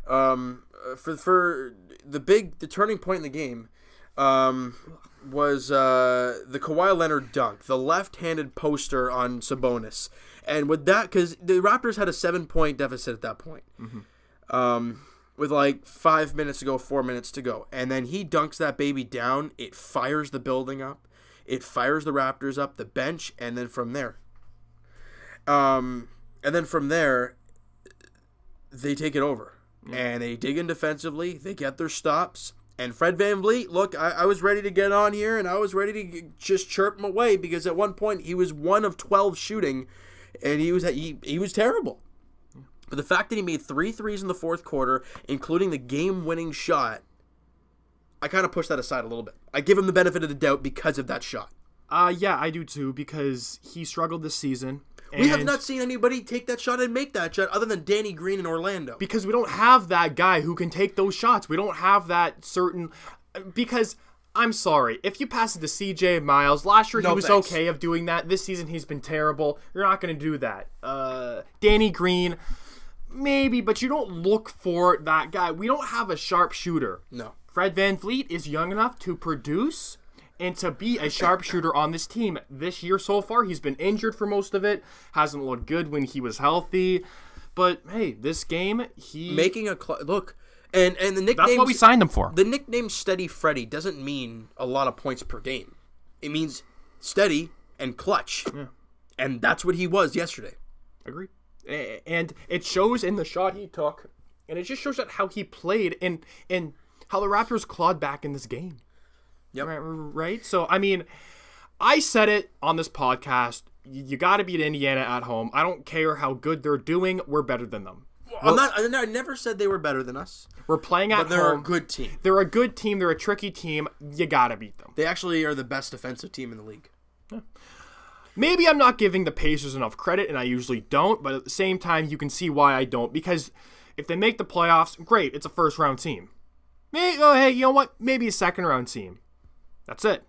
for the turning point in the game was the Kawhi Leonard dunk, the left-handed poster on Sabonis, and with that, because the Raptors had a 7-point deficit at that point. Mm-hmm. With like 5 minutes to go, 4 minutes to go. And then he dunks that baby down. It fires the building up. It fires the Raptors up, the bench, and then from there. They take it over. Yeah. And they dig in defensively. They get their stops. And Fred VanVleet, look, I was ready to get on here, and I was ready to just chirp him away because at one point he was 1 of 12 shooting, and he was terrible. But the fact that he made 3 threes in the fourth quarter, including the game-winning shot, I kind of push that aside a little bit. I give him the benefit of the doubt because of that shot. Yeah, I do too, because he struggled this season. We have not seen anybody take that shot and make that shot other than Danny Green in Orlando. Because we don't have that guy who can take those shots. We don't have that certain... Because, I'm sorry, if you pass it to CJ Miles, last year he was okay of doing that. This season he's been terrible. You're not going to do that. Danny Green... Maybe, but you don't look for that guy. We don't have a sharp shooter. No. Fred VanVleet is young enough to produce and to be a sharpshooter on this team. This year so far, he's been injured for most of it. Hasn't looked good when he was healthy. But, hey, this game, he... Making a... look, and the nickname... That's what we signed him for. The nickname Steady Freddy doesn't mean a lot of points per game. It means steady and clutch. Yeah. And that's what he was yesterday. Agreed. And it shows in the shot he took, and it just shows that how he played and how the Raptors clawed back in this game. Yep. Right? So, I mean, I said it on this podcast. You got to beat Indiana at home. I don't care how good they're doing. We're better than them. I never said they were better than us. We're playing at home. But they're a good team. They're a good team. They're a tricky team. You got to beat them. They actually are the best defensive team in the league. Yeah. Maybe I'm not giving the Pacers enough credit, and I usually don't, but at the same time, you can see why I don't, because if they make the playoffs, great, it's a first-round team. Hey, you know what? Maybe a second-round team. That's it.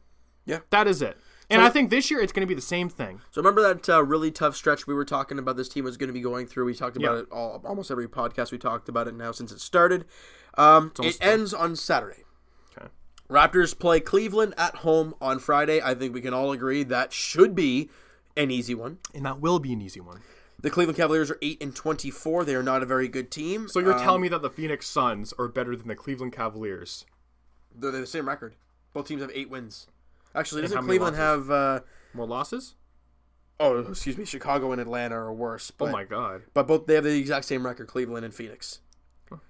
Yeah. That is it. And I think this year it's going to be the same thing. So remember that really tough stretch we were talking about this team was going to be going through? We talked about it almost every podcast. We talked about it now since it started. It ends on Saturday. Okay. Raptors play Cleveland at home on Friday. I think we can all agree that should be an easy one. And that will be an easy one. The Cleveland Cavaliers are 8-24. They are not a very good team. So you're telling me that the Phoenix Suns are better than the Cleveland Cavaliers? They're the same record. Both teams have 8 wins. Actually, doesn't Cleveland have more losses? Oh, excuse me. Chicago and Atlanta are worse. But, oh my God! But they have the exact same record. Cleveland and Phoenix.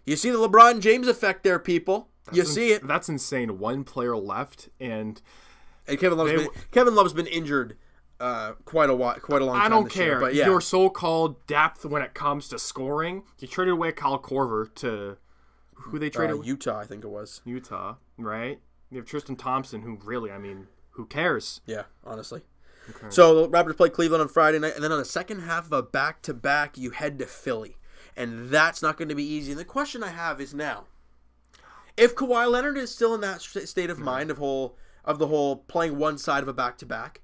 You see the LeBron James effect there, people. You see it. That's insane. One player left, and Kevin Love's been injured quite a long time. I don't this care. Year, but yeah. Your so-called depth when it comes to scoring. You traded away Kyle Korver to who they traded? Utah, I think it was. Utah, right? You have Tristan Thompson, who really, I mean, who cares? Yeah, honestly. Okay. So the Raptors play Cleveland on Friday night, and then on the second half of a back-to-back, you head to Philly. And that's not going to be easy. And the question I have is now, if Kawhi Leonard is still in that state of mind of the whole playing one side of a back-to-back,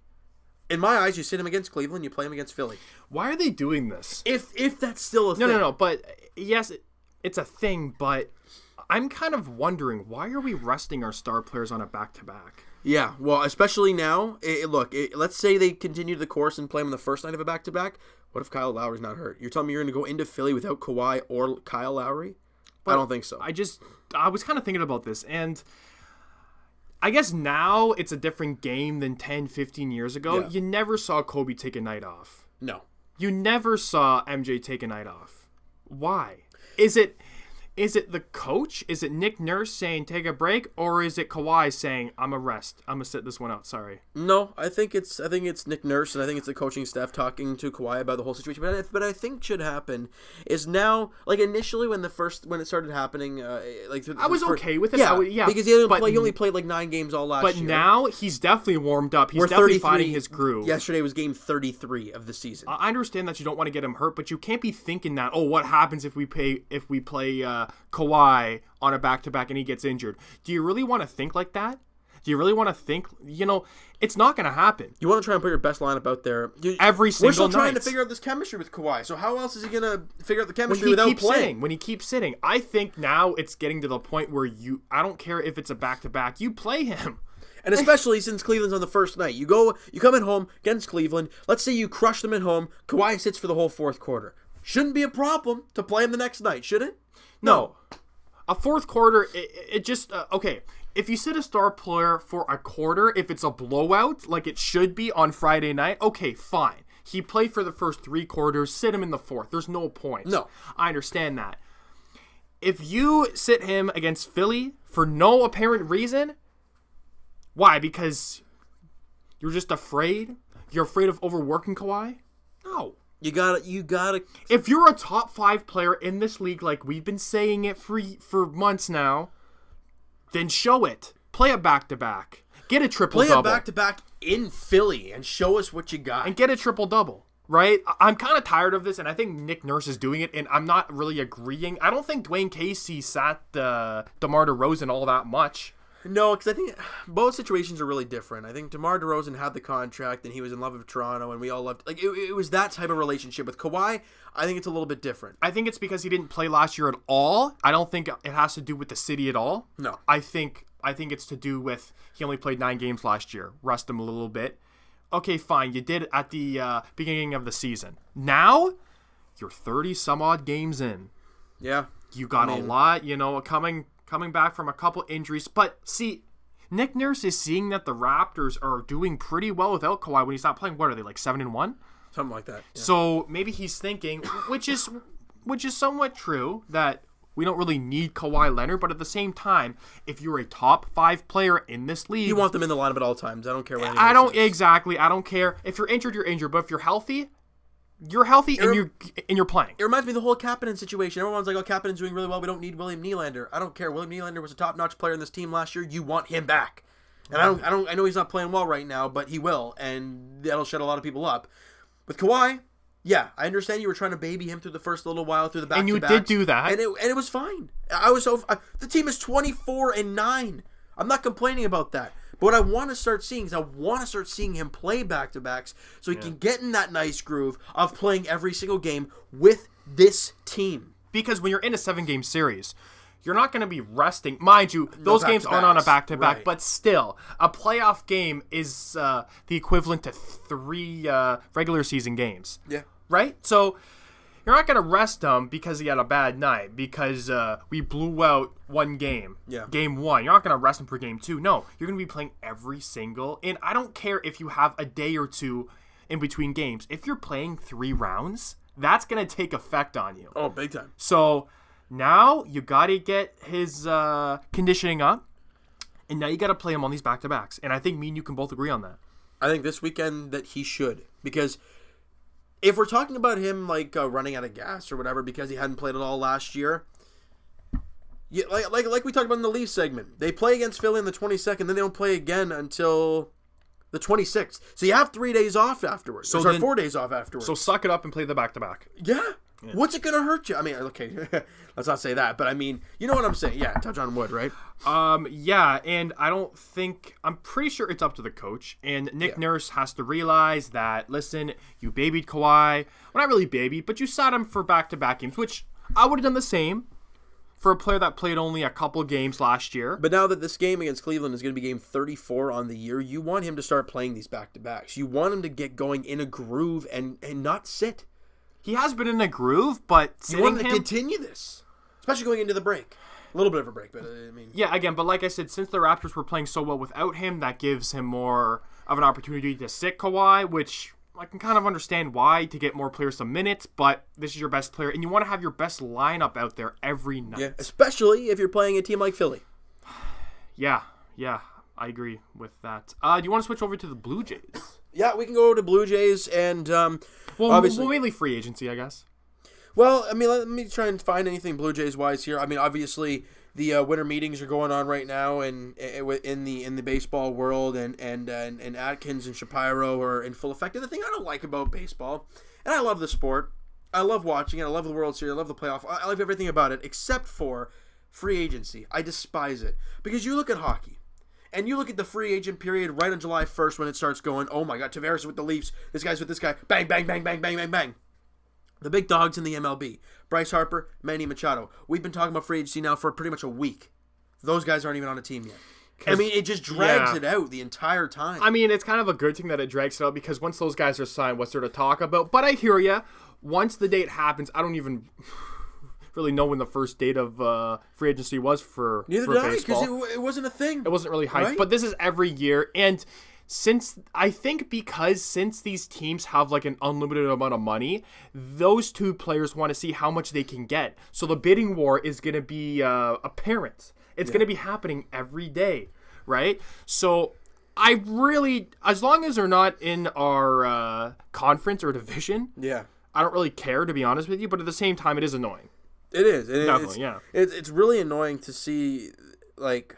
in my eyes, you sit him against Cleveland, you play him against Philly. Why are they doing this? If that's still a thing. No. But yes, it's a thing, but I'm kind of wondering, why are we resting our star players on a back-to-back? Yeah, well, especially now. Let's say they continue the course and play him the first night of a back-to-back. What if Kyle Lowry's not hurt? You're telling me you're going to go into Philly without Kawhi or Kyle Lowry? But I don't think so. I was kind of thinking about this, and I guess now it's a different game than 10, 15 years ago. Yeah. You never saw Kobe take a night off. No. You never saw MJ take a night off. Why? Is it the coach? Is it Nick Nurse saying take a break, or is it Kawhi saying I'm a rest? I'm gonna sit this one out. Sorry. No, I think it's Nick Nurse, and I think it's the coaching staff talking to Kawhi about the whole situation. But I think should happen is now, like initially when it started happening, I was okay with it. Yeah, because he only played like 9 games all last year. But now he's definitely warmed up. He's definitely finding his groove. Yesterday was game 33 of the season. I understand that you don't want to get him hurt, but you can't be thinking that, oh, what happens if we play Kawhi on a back-to-back and he gets injured? Do you really want to think like that? Do you really want to think, it's not going to happen. You want to try and put your best lineup out there. Every single night. We're still trying to figure out this chemistry with Kawhi. So how else is he going to figure out the chemistry without playing? When he keeps sitting. I think now it's getting to the point where I don't care if it's a back-to-back, you play him. And especially since Cleveland's on the first night. You come at home against Cleveland. Let's say you crush them at home. Kawhi sits for the whole fourth quarter. Shouldn't be a problem to play him the next night, should it? No. A fourth quarter, it just, okay. If you sit a star player for a quarter, if it's a blowout, like it should be on Friday night, okay, fine. He played for the first 3 quarters, sit him in the fourth. There's no point. No. I understand that. If you sit him against Philly for no apparent reason, why? Because you're just afraid? You're afraid of overworking Kawhi? No. You gotta. If you're a top 5 player in this league, like we've been saying it for months now, then show it. Play a back-to-back. Get a triple-double. Play a back-to-back in Philly and show us what you got. And get a triple-double, right? I'm kind of tired of this, and I think Nick Nurse is doing it, and I'm not really agreeing. I don't think Dwayne Casey sat DeMar DeRozan all that much. No, because I think both situations are really different. I think DeMar DeRozan had the contract, and he was in love with Toronto, and we all loved. Like it was that type of relationship. With Kawhi, I think it's a little bit different. I think it's because he didn't play last year at all. I don't think it has to do with the city at all. No, I think it's to do with he only played 9 games last year. Rest him a little bit. Okay, fine. You did it at the beginning of the season. Now you're 30 some odd games in. Yeah, you got a lot. Coming back from a couple injuries. But see, Nick Nurse is seeing that the Raptors are doing pretty well without Kawhi when he's not playing. What are they, like 7-1? Something like that. Yeah. So maybe he's thinking, which is somewhat true, that we don't really need Kawhi Leonard, but at the same time, if you're a top 5 player in this league, you want them in the lineup at all times. I don't care what. I don't care. If you're injured, you're injured. But if you're healthy, and you're playing. It reminds me of the whole Kapanen situation. Everyone's like, "Oh, Kapanen's doing really well. We don't need William Nylander." I don't care. William Nylander was a top-notch player in this team last year. You want him back, and I know he's not playing well right now, but he will, and that'll shut a lot of people up. With Kawhi, yeah, I understand you were trying to baby him through the first little while through the back-to-backs. And you did do that. And it was fine. The team is 24-9. I'm not complaining about that. But what I want to start seeing is I want to start seeing him play back-to-backs so he can get in that nice groove of playing every single game with this team. Because when you're in a 7-game series, you're not going to be resting. Mind you, those games aren't on a back-to-back, but still, a playoff game is the equivalent to 3 regular season games. Yeah. Right? So you're not going to rest him because he had a bad night, because we blew out one game. Yeah. Game 1. You're not going to rest him for game 2. No, you're going to be playing every single. And I don't care if you have a day or two in between games. If you're playing 3 rounds, that's going to take effect on you. Oh, big time. So now you got to get his conditioning up, and now you got to play him on these back-to-backs. And I think me and you can both agree on that. I think this weekend that he should, because if we're talking about him like running out of gas or whatever because he hadn't played at all last year, yeah, like we talked about in the Leafs segment, they play against Philly on the 22nd, then they don't play again until the 26th. So you have 3 days off afterwards. So 4 days off afterwards. So suck it up and play the back-to-back. Yeah. What's it going to hurt you? I mean, okay, let's not say that, but I mean, you know what I'm saying. Yeah, touch on wood, right? Yeah, and I'm pretty sure it's up to the coach, and Nick Nurse has to realize that, listen, you babied Kawhi. Well, not really babied, but you sat him for back-to-back games, which I would have done the same for a player that played only a couple games last year. But now that this game against Cleveland is going to be game 34 on the year, you want him to start playing these back-to-backs. You want him to get going in a groove and not sit. He has been in a groove, but you want him to continue this, especially going into the break. A little bit of a break, but I mean... Yeah, again, but like I said, since the Raptors were playing so well without him, that gives him more of an opportunity to sit Kawhi, which I can kind of understand why, to get more players some minutes, but this is your best player, and you want to have your best lineup out there every night. Yeah, especially if you're playing a team like Philly. Yeah, I agree with that. Do you want to switch over to the Blue Jays? Yeah, we can go to Blue Jays, and obviously... Well, mainly free agency, I guess. Well, I mean, let me try and find anything Blue Jays-wise here. I mean, obviously, the winter meetings are going on right now in the baseball world, and Atkins and Shapiro are in full effect. And the thing I don't like about baseball, and I love the sport, I love watching it, I love the World Series, I love the playoff, I love everything about it, except for free agency. I despise it. Because you look at hockey, and you look at the free agent period right on July 1st when it starts going, oh my God, Tavares with the Leafs, this guy's with this guy, bang, bang, bang, bang, bang, bang, bang. The big dogs in the MLB, Bryce Harper, Manny Machado. We've been talking about free agency now for pretty much a week. Those guys aren't even on a team yet. I mean, it just drags it out the entire time. I mean, it's kind of a good thing that it drags it out, because once those guys are signed, what's there to talk about? But I hear you. Once the date happens, I don't even really know when the first date of free agency was for Neither did I, because it wasn't a thing. It wasn't really hyped, right? But this is every year, and since these teams have like an unlimited amount of money, those two players want to see how much they can get. So the bidding war is going to be apparent. It's going to be happening every day, right? So I really, as long as they're not in our conference or division, I don't really care, to be honest with you. But at the same time, it is annoying. It is. Definitely, It's really annoying to see, like...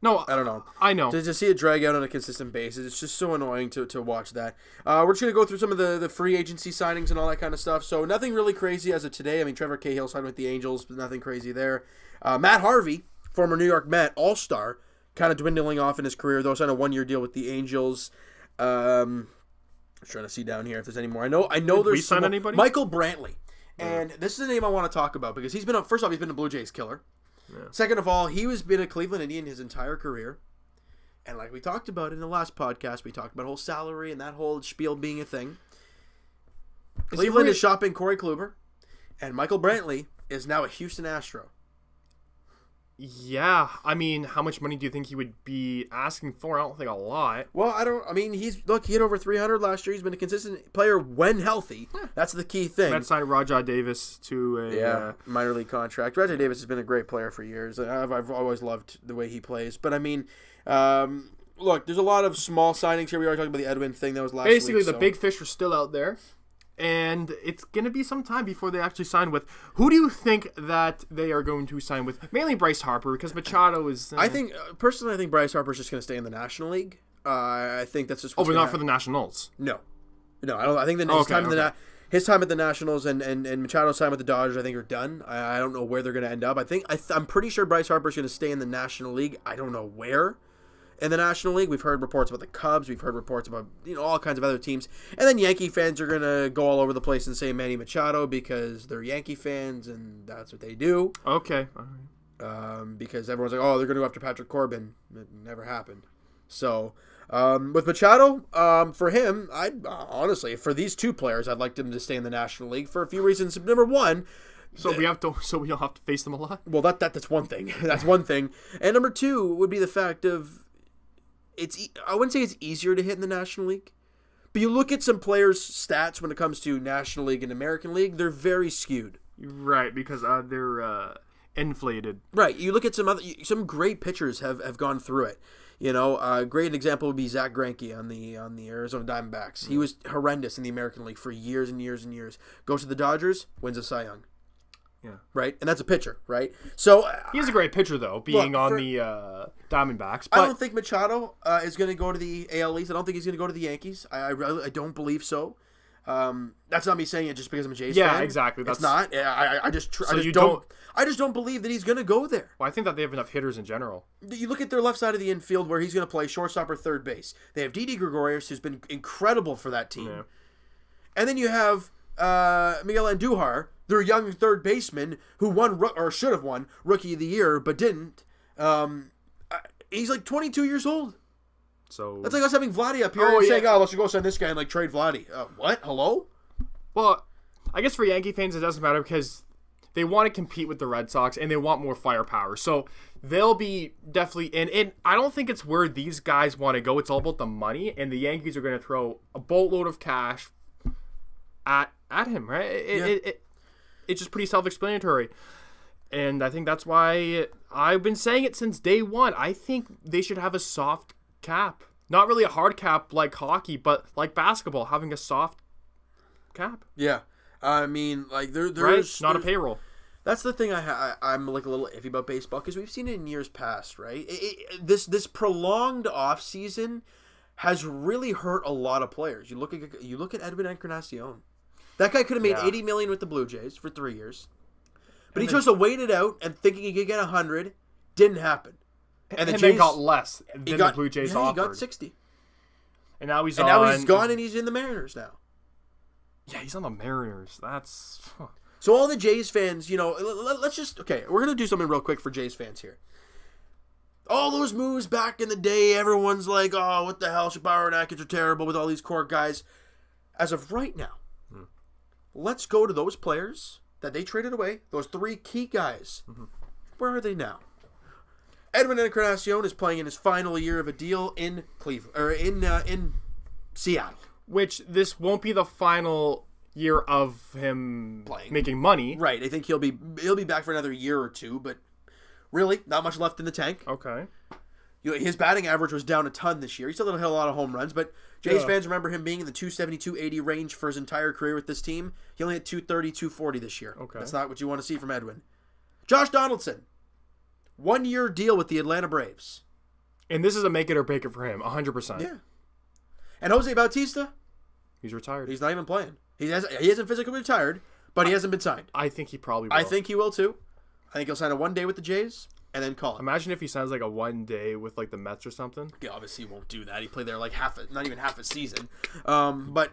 No, I don't know. I know. To see it drag out on a consistent basis, it's just so annoying to watch that. We're just going to go through some of the free agency signings and all that kind of stuff. So nothing really crazy as of today. I mean, Trevor Cahill signed with the Angels, but nothing crazy there. Matt Harvey, former New York Met, all-star, kind of dwindling off in his career, though, signed a one-year deal with the Angels. I'm trying to see down here if there's any more. I know Did there's we sign anybody? Michael Brantley. And this is a name I want to talk about because he's been a Blue Jays killer. Yeah. Second of all, he's been a Cleveland Indian his entire career. And like we talked about in the last podcast, we talked about whole salary and that whole spiel being a thing. Cleveland is shopping Corey Kluber, and Michael Brantley is now a Houston Astro. Yeah, I mean, how much money do you think he would be asking for? I don't think a lot. Well, he hit over 300 last year. He's been a consistent player when healthy. That's the key thing. Mets signed Rajai Davis to a minor league contract. Rajai Davis has been a great player for years. I've always loved the way he plays. But I mean, look, there's a lot of small signings here. We already talked about the Edwin thing that was last week. Basically, the big fish are still out there. And it's going to be some time before they actually sign with. Who do you think that they are going to sign with? Mainly Bryce Harper, because Machado is... I think Bryce Harper is just going to stay in the National League. I think that's just... but not for the Nationals? No, I don't. I think his time at the Nationals and Machado's time with the Dodgers, I think, are done. I don't know where they're going to end up. I'm pretty sure Bryce Harper's going to stay in the National League. I don't know where. In the National League, we've heard reports about the Cubs. We've heard reports about all kinds of other teams. And then Yankee fans are going to go all over the place and say Manny Machado because they're Yankee fans and that's what they do. Okay. All right. Because everyone's like, oh, they're going to go after Patrick Corbin. It never happened. So, with Machado, for him, honestly, for these two players, I'd like them to stay in the National League for a few reasons. Number one... So we don't have to face them a lot? Well, that's one thing. That's one thing. And number two would be the fact of... I wouldn't say it's easier to hit in the National League, but you look at some players' stats when it comes to National League and American League, they're very skewed. Right, because they're inflated. Right. You look at some great pitchers have gone through it. A great example would be Zach Greinke on the Arizona Diamondbacks. He was horrendous in the American League for years and years and years. Goes to the Dodgers, wins a Cy Young. Yeah. Right? And that's a pitcher, right? So he's a great pitcher, though, being on the Diamondbacks. But I don't think Machado is going to go to the AL East. I don't think he's going to go to the Yankees. I don't believe so. That's not me saying it just because I'm a Jays fan. Yeah, exactly. It's not. I just don't believe that he's going to go there. Well, I think that they have enough hitters in general. You look at their left side of the infield where he's going to play shortstop or third base. They have Didi Gregorius, who's been incredible for that team. Yeah. And then you have Miguel Andujar, their young third baseman who won or should have won Rookie of the Year but didn't. He's like 22 years old. So that's like us having Vladdy up here and saying, "Oh, let's go sign this guy and trade Vladdy." What? Hello? Well, I guess for Yankee fans it doesn't matter because they want to compete with the Red Sox and they want more firepower. So they'll be definitely in. And I don't think it's where these guys want to go. It's all about the money, and the Yankees are going to throw a boatload of cash at him, right? It's just pretty self-explanatory. And I think that's why I've been saying it since day one. I think they should have a soft cap. Not really a hard cap like hockey, but like basketball, having a soft cap. Yeah. I mean, there's... Right? Not a payroll. That's the thing I'm a little iffy about baseball, because we've seen it in years past, right? This prolonged offseason has really hurt a lot of players. You look at Edwin Encarnacion. That guy could have made $80 million with the Blue Jays for 3 years. But he chose to wait it out and thinking he could get 100. Didn't happen. And the Jays got less than the Blue Jays offered. He got 60. And now he's gone and he's in the Mariners now. Yeah, he's on the Mariners. That's... So all the Jays fans, let's just... Okay, we're going to do something real quick for Jays fans here. All those moves back in the day, everyone's like, oh, what the hell, Shabauer and Atkins are terrible with all these core guys. As of right now, let's go to those players that they traded away, those 3 key guys. Mm-hmm. Where are they now? Edwin Encarnacion is playing in his final year of a deal in Cleveland, or in Seattle. Which this won't be the final year of him making money. Right. I think he'll be back for another year or two, but really, not much left in the tank. Okay. His batting average was down a ton this year. He still hit a lot of home runs, but Jays fans remember him being in the 270, 280 range for his entire career with this team. He only hit 230, 240 this year. Okay. That's not what you want to see from Edwin. Josh Donaldson, 1-year deal with the Atlanta Braves. And this is a make it or break it for him, 100%. Yeah. And Jose Bautista? He's retired. He's not even playing. He hasn't physically retired, but he hasn't been signed. I think he probably will. I think he will too. I think he'll sign a 1 day with the Jays and then call it. Imagine if he signs like a 1 day with like the Mets or something. Yeah, obviously he won't do that. He played there like not even half a season. But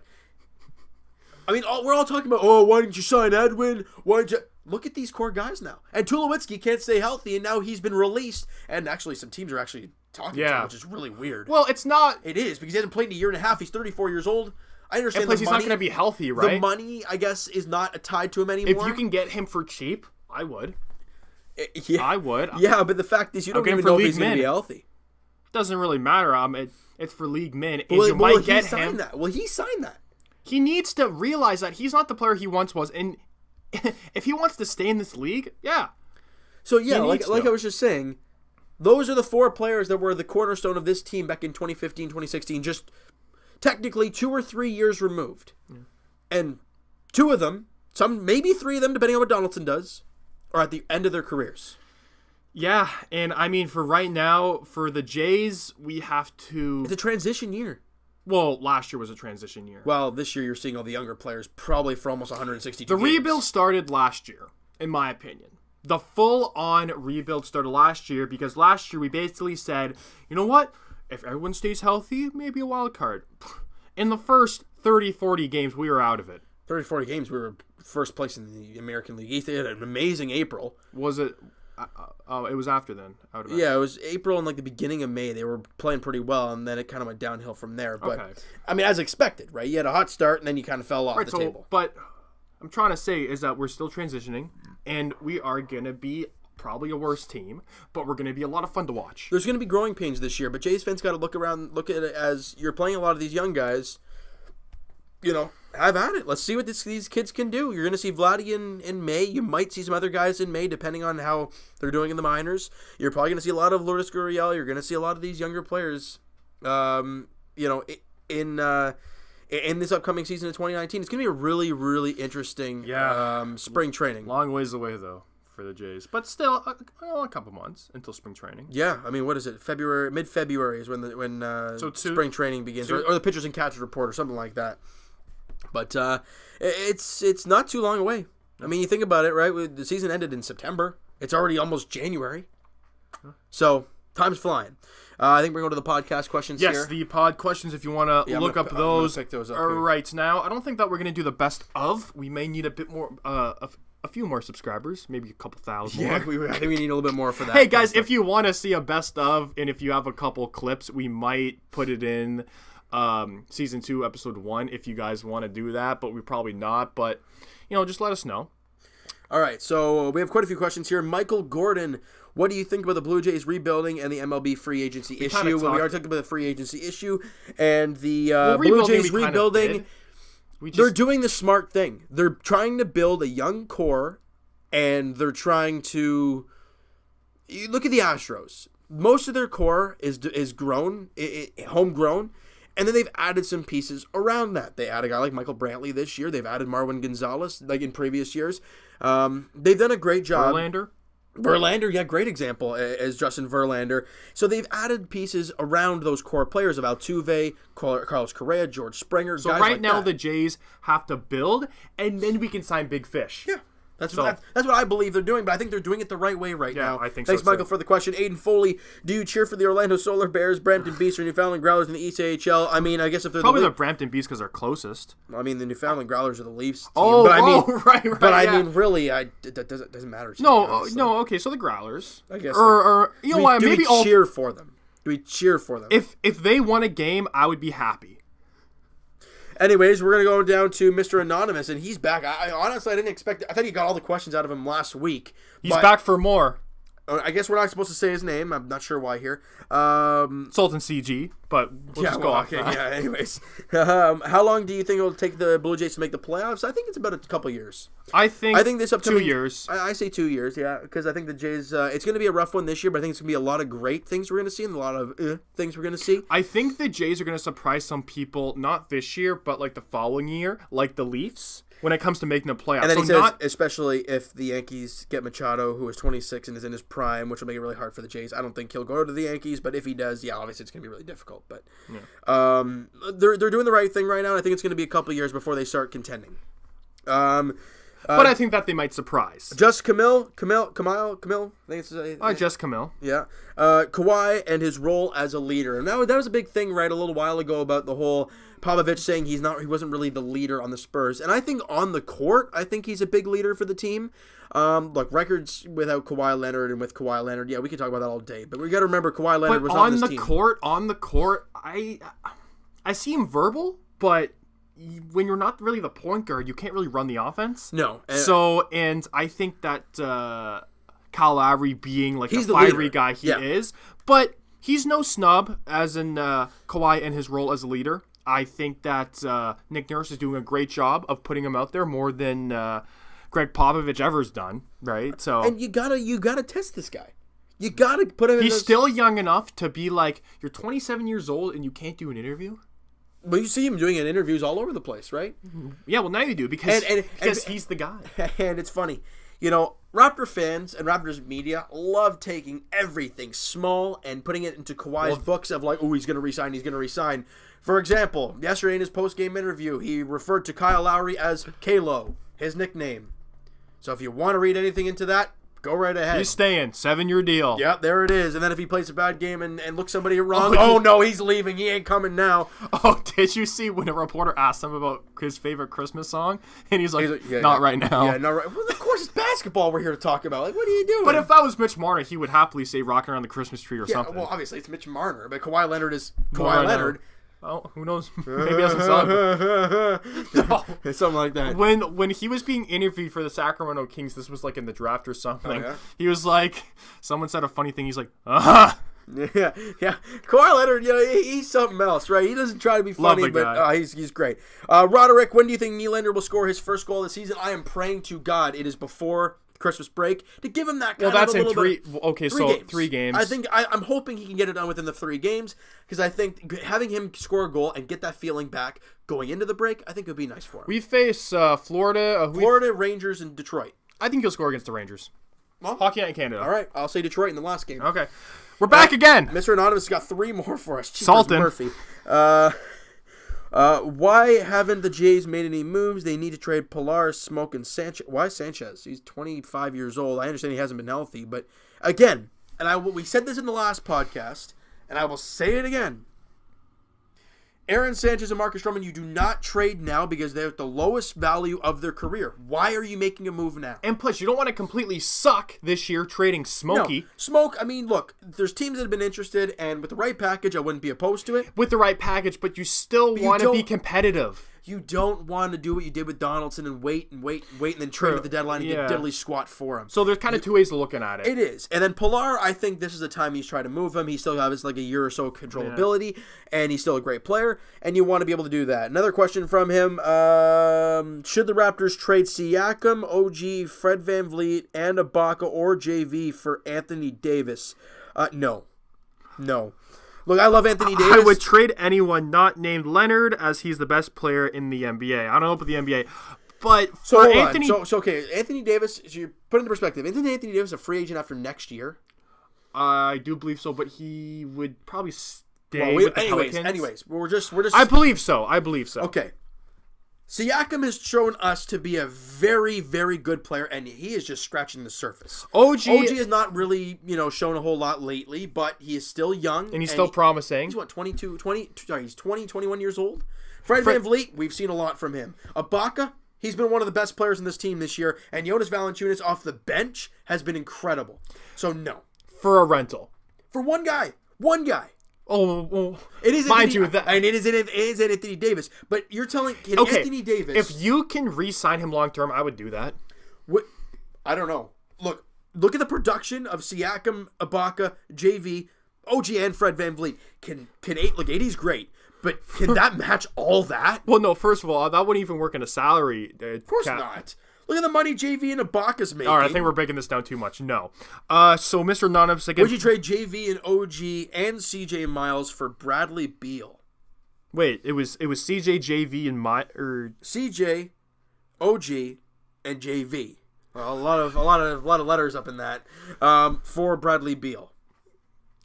I mean, we're all talking about, why didn't you sign Edwin? Why didn't you... Look at these core guys now. And Tulowitzki can't stay healthy, and now he's been released. And actually, some teams are actually talking to him, which is really weird. Well, it's not. It is, because he hasn't played in a year and a half. He's 34 years old. I understand and plus, he's not going to be healthy, right? The money, I guess, is not tied to him anymore. If you can get him for cheap, I would. Yeah, I would. Yeah, but the fact is, you don't even know if he's going to be healthy. Doesn't really matter. It's for league min. And Well, you might he signed that. Well, he signed that. He needs to realize that he's not the player he once was, and if he wants to stay in this league, yeah. So yeah, like I was just saying, those are the 4 players that were the cornerstone of this team back in 2015, 2016. Just technically 2 or 3 years removed, and 2 of them, maybe 3 of them, depending on what Donaldson does, are at the end of their careers. Yeah, and I mean, for right now, for the Jays, we have to... It's a transition year. Well, last year was a transition year. Well, this year you're seeing all the younger players probably for almost 162 games. The rebuild started last year, in my opinion. The full-on rebuild started last year because last year we basically said, you know what? If everyone stays healthy, maybe a wild card. In the first 30, 40 games, we were out of it. 30, 40 games, we were first place in the American League. They had an amazing April. Was it... it was after then. Yeah, it was April and like the beginning of May. They were playing pretty well, and then it kind of went downhill from there. But okay. I mean, as expected, right? You had a hot start, and then you kind of fell off the table. But I'm trying to say is that we're still transitioning, and we are gonna be probably a worse team, but we're gonna be a lot of fun to watch. There's gonna be growing pains this year, but Jays fans got to look at it as you're playing a lot of these young guys. You know, have at it. Let's see what these kids can do. You're going to see Vladdy in May. You might see some other guys in May, depending on how they're doing in the minors. You're probably going to see a lot of Lourdes Gurriel. You're going to see a lot of these younger players, in this upcoming season of 2019. It's going to be a really, really interesting spring training. Long ways away, though, for the Jays. But still, a couple months until spring training. Yeah, I mean, what is it? Mid-February is when spring training begins, or the pitchers and catchers report or something like that. But it's not too long away. I mean, you think about it, right? The season ended in September. It's already almost January. So, time's flying. I think we're going to the podcast questions here. Yes, the pod questions, if you want to look up those. Pick those up right now. I don't think that we're going to do the best of. We may need a bit more, a few more subscribers, maybe a couple thousand more. Yeah, I think we need a little bit more for that. Hey, guys, if you want to see a best of, and if you have a couple clips, we might put it in season 2 episode 1 if you guys want to do that, but we probably not. But just let us know. All right, so we have quite a few questions here. Michael Gordon, what do you think about the Blue Jays rebuilding and the MLB free agency issue? Well, we already talked about the free agency issue and the Blue Jays rebuilding. They're doing the smart thing. They're trying to build a young core, and they're trying to... You look at the Astros. Most of their core is grown, homegrown. And then they've added some pieces around that. They add a guy like Michael Brantley this year. They've added Marwin Gonzalez like in previous years. They've done a great job. Verlander, yeah, great example as Justin Verlander. So they've added pieces around those core players of Altuve, Carlos Correa, George Springer. So guys right like now that. The Jays have to build, and then we can sign big fish. Yeah. That's what I believe they're doing, but I think they're doing it the right way right now. I think Thanks, so, Michael, for the question. Aiden Foley, do you cheer for the Orlando Solar Bears, Brampton Beasts, or Newfoundland Growlers in the ECHL? I mean, I guess if they're probably the Brampton Beasts because they're closest. I mean, the Newfoundland Growlers are the Leafs team. Right. But I mean, really, that doesn't matter to me. No. Okay, so the Growlers. I guess. Or you know what? Maybe we cheer for them. Do we cheer for them? If they won a game, I would be happy. Anyways, we're going to go down to Mr. Anonymous, and he's back. I honestly didn't expect it. I thought he got all the questions out of him last week. He's back for more. I guess we're not supposed to say his name. I'm not sure why here. Sultan CG, but we'll just go off that. Yeah, anyways. How long do you think it'll take the Blue Jays to make the playoffs? I think it's about a couple years. I think this upcoming 2 years. I say 2 years, yeah, because I think the Jays, it's going to be a rough one this year, but I think it's going to be a lot of great things we're going to see and a lot of things we're going to see. I think the Jays are going to surprise some people, not this year, but like the following year, like the Leafs, when it comes to making the playoffs. And then he says, especially if the Yankees get Machado, who is 26 and is in his prime, which will make it really hard for the Jays. I don't think he'll go to the Yankees, but if he does, yeah, obviously it's going to be really difficult. But they're doing the right thing right now, and I think it's going to be a couple years before they start contending. But I think that they might surprise. Just Camille. I think it's just Camille. Yeah. Kawhi and his role as a leader. Now that was a big thing, right, a little while ago about the whole Popovich saying he wasn't really the leader on the Spurs. And I think on the court, I think he's a big leader for the team. Look, records without Kawhi Leonard and with Kawhi Leonard, yeah, we can talk about that all day. But we got to remember Kawhi Leonard was on this team. On the court, I see him verbal, but when you're not really the point guard, you can't really run the offense. No. And I think that Kyle Lowry being like He's the the fiery leader. guy he Yeah. is. But he's no snub, as in Kawhi in his role as a leader. I think that Nick Nurse is doing a great job of putting him out there more than Greg Popovich ever's done, right? So And you gotta test this guy. You gotta put him. he's still young enough to be like, you're 27 years old and you can't do an interview. Well, you see him doing it in interviews all over the place, right? Yeah, well now you do because And he's the guy. And it's funny, Raptor fans and Raptors media love taking everything small and putting it into Kawhi's books of like, oh, he's gonna resign. For example, yesterday in his post-game interview, he referred to Kyle Lowry as Kalo, his nickname. So if you want to read anything into that, go right ahead. He's staying, 7-year deal. Yep, there it is. And then if he plays a bad game and looks somebody wrong, oh no, he's leaving. He ain't coming now. Oh, did you see when a reporter asked him about his favorite Christmas song? And he's like, not right now. Yeah, not right. Well, of course, it's basketball we're here to talk about. Like, what are you doing? But if that was Mitch Marner, he would happily say rocking around the Christmas tree or something. Well, obviously, it's Mitch Marner. But Kawhi Leonard is Kawhi Leonard. Oh, who knows? Maybe that's a song. No. Something like that. When he was being interviewed for the Sacramento Kings, this was like in the draft or something. Oh, yeah? He was like, someone said a funny thing. He's like, Yeah. Kawhi Leonard, he's something else, right? He doesn't try to be funny, but he's great. Roderick, when do you think Nylander will score his first goal of the season? I am praying to God it is before Christmas break to give him that kind that's of a in little three. bit. Okay, so games. 3 games. I think I'm hoping he can get it done within the 3 games because I think having him score a goal and get that feeling back going into the break, I think it would be nice for him. We face Florida. Florida, Rangers, and Detroit. I think he'll score against the Rangers. Well, Hockey Night in Canada. All right, I'll say Detroit in the last game. Okay. We're back again. Mr. Anonymous got 3 more for us. Jeepers Sultan. Murphy. Why haven't the Jays made any moves? They need to trade Pilar, Smoke, and Sanchez. Why Sanchez? He's 25 years old. I understand he hasn't been healthy, but again, we said this in the last podcast, and I will say it again. Aaron Sanchez and Marcus Stroman, you do not trade now because they're at the lowest value of their career. Why are you making a move now? And plus, you don't want to completely suck this year trading Smokey. No. Smoke, I mean, look, there's teams that have been interested, and with the right package, I wouldn't be opposed to it. With the right package, but you still want to be competitive. You don't want to do what you did with Donaldson and wait, and then trade at the deadline and get diddly squat for him. So there's kind of 2 ways of looking at it. It is. And then Pilar, I think this is the time he's trying to move him. He still has like a year or so controllability, and he's still a great player, and you want to be able to do that. Another question from him, should the Raptors trade Siakam, OG, Fred VanVleet, and Ibaka or JV for Anthony Davis? No. Look, I love Anthony Davis. I would trade anyone not named Leonard as he's the best player in the NBA. I don't know about the NBA, but so for Anthony... okay, Anthony Davis, so you put into perspective, isn't Anthony Davis a free agent after next year? I do believe so, but he would probably stay with the Pelicans. Anyways, we're just... I believe so. Okay. Siakam has shown us to be a very, very good player, and he is just scratching the surface. OG has not really, shown a whole lot lately, but he is still young. And he's still promising. He's 21 years old. Fred VanVleet, we've seen a lot from him. Ibaka, he's been one of the best players in this team this year, and Jonas Valanciunas off the bench has been incredible. So, no. For a rental. For one guy. Oh, it is mind Anthony, you, that and it is Anthony Davis. But you're telling Anthony Davis, if you can re-sign him long term, I would do that. I don't know. Look at the production of Siakam, Ibaka, JV, OG, and Fred VanVleet. Can 80's great, but can that match all that? Well, no. First of all, that wouldn't even work in a salary. Of course not. Look at the money JV and Ibaka's making. All right, I think we're breaking this down too much. No. So Mr. Anonymous again. Would you trade JV and OG and CJ Miles for Bradley Beal? Wait, it was CJ, JV, and CJ, OG, and JV. Well, a lot of letters up in that. For Bradley Beal.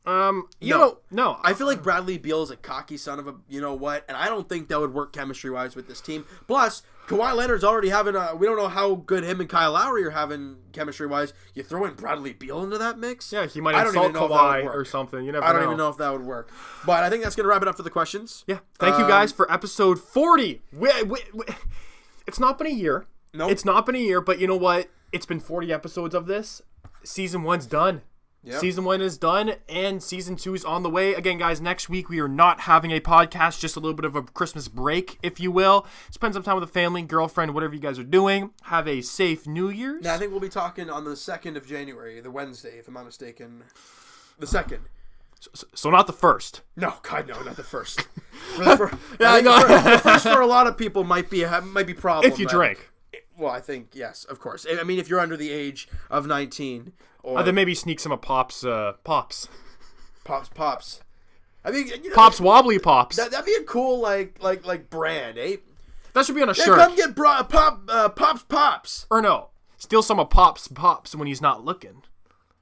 No. I feel like Bradley Beal is a cocky son of a what, and I don't think that would work chemistry wise with this team. Plus, Kawhi Leonard's already having we don't know how good him and Kyle Lowry are having chemistry wise. You throw in Bradley Beal into that mix? Yeah, he might insult Kawhi or something. You never know. I don't even know if that would work. But I think that's going to wrap it up for the questions. Yeah. Thank you guys for episode 40. It's not been a year. Nope. It's not been a year, but you know what? It's been 40 episodes of this. Season 1's done. Yep. Season 1 is done, and Season 2 is on the way. Again, guys, next week we are not having a podcast, just a little bit of a Christmas break, if you will. Spend some time with the family, girlfriend, whatever you guys are doing. Have a safe New Year's. Now, I think we'll be talking on the 2nd of January, the Wednesday, if I'm not mistaken. The 2nd. So not the 1st. No, God, no, not the 1st. The first for a lot of people might be problematic. If you drink. Well, I think, yes, of course. I mean, if you're under the age of 19... Or then maybe sneak some of Pops. Pops. I mean, Pops Wobbly Pops. That'd be a cool like brand, eh? That should be on a shirt. Come get Pops. Or no, steal some of Pops when he's not looking.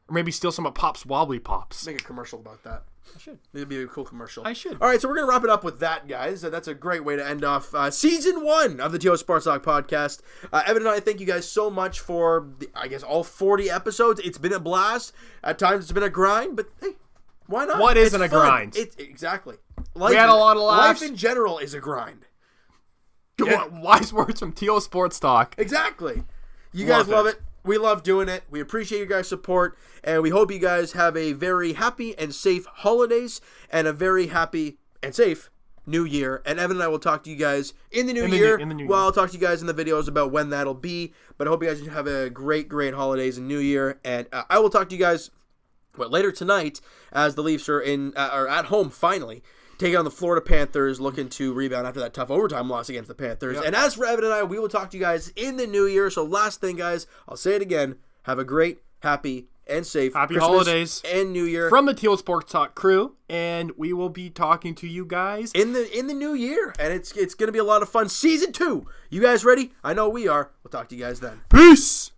Or maybe steal some of Pops Wobbly Pops. Make a commercial about that. I should. It'd be a cool commercial. I should. All right, so we're going to wrap it up with that, guys. That's a great way to end off Season 1 of the TO Sports Talk podcast. Evan and I thank you guys so much for, all 40 episodes. It's been a blast. At times it's been a grind, but hey, why not? What isn't a grind? Exactly. We had a lot of laughs. Life in general is a grind. Wise words from TO Sports Talk. Exactly. You guys love it. We love doing it. We appreciate you guys' support, and we hope you guys have a very happy and safe holidays and a very happy and safe New Year. And Evan and I will talk to you guys in the new year. Well, I'll talk to you guys in the videos about when that'll be, but I hope you guys have a great, great holidays and New Year. And I will talk to you guys later tonight as the Leafs are at home finally, taking on the Florida Panthers, looking to rebound after that tough overtime loss against the Panthers. Yep. And as for Evan and I, we will talk to you guys in the new year. So last thing, guys, I'll say it again. Have a great, happy, and safe Happy Christmas holidays and New Year from the Teal Sports Talk crew, and we will be talking to you guys in the new year. And it's going to be a lot of fun. Season 2. You guys ready? I know we are. We'll talk to you guys then. Peace!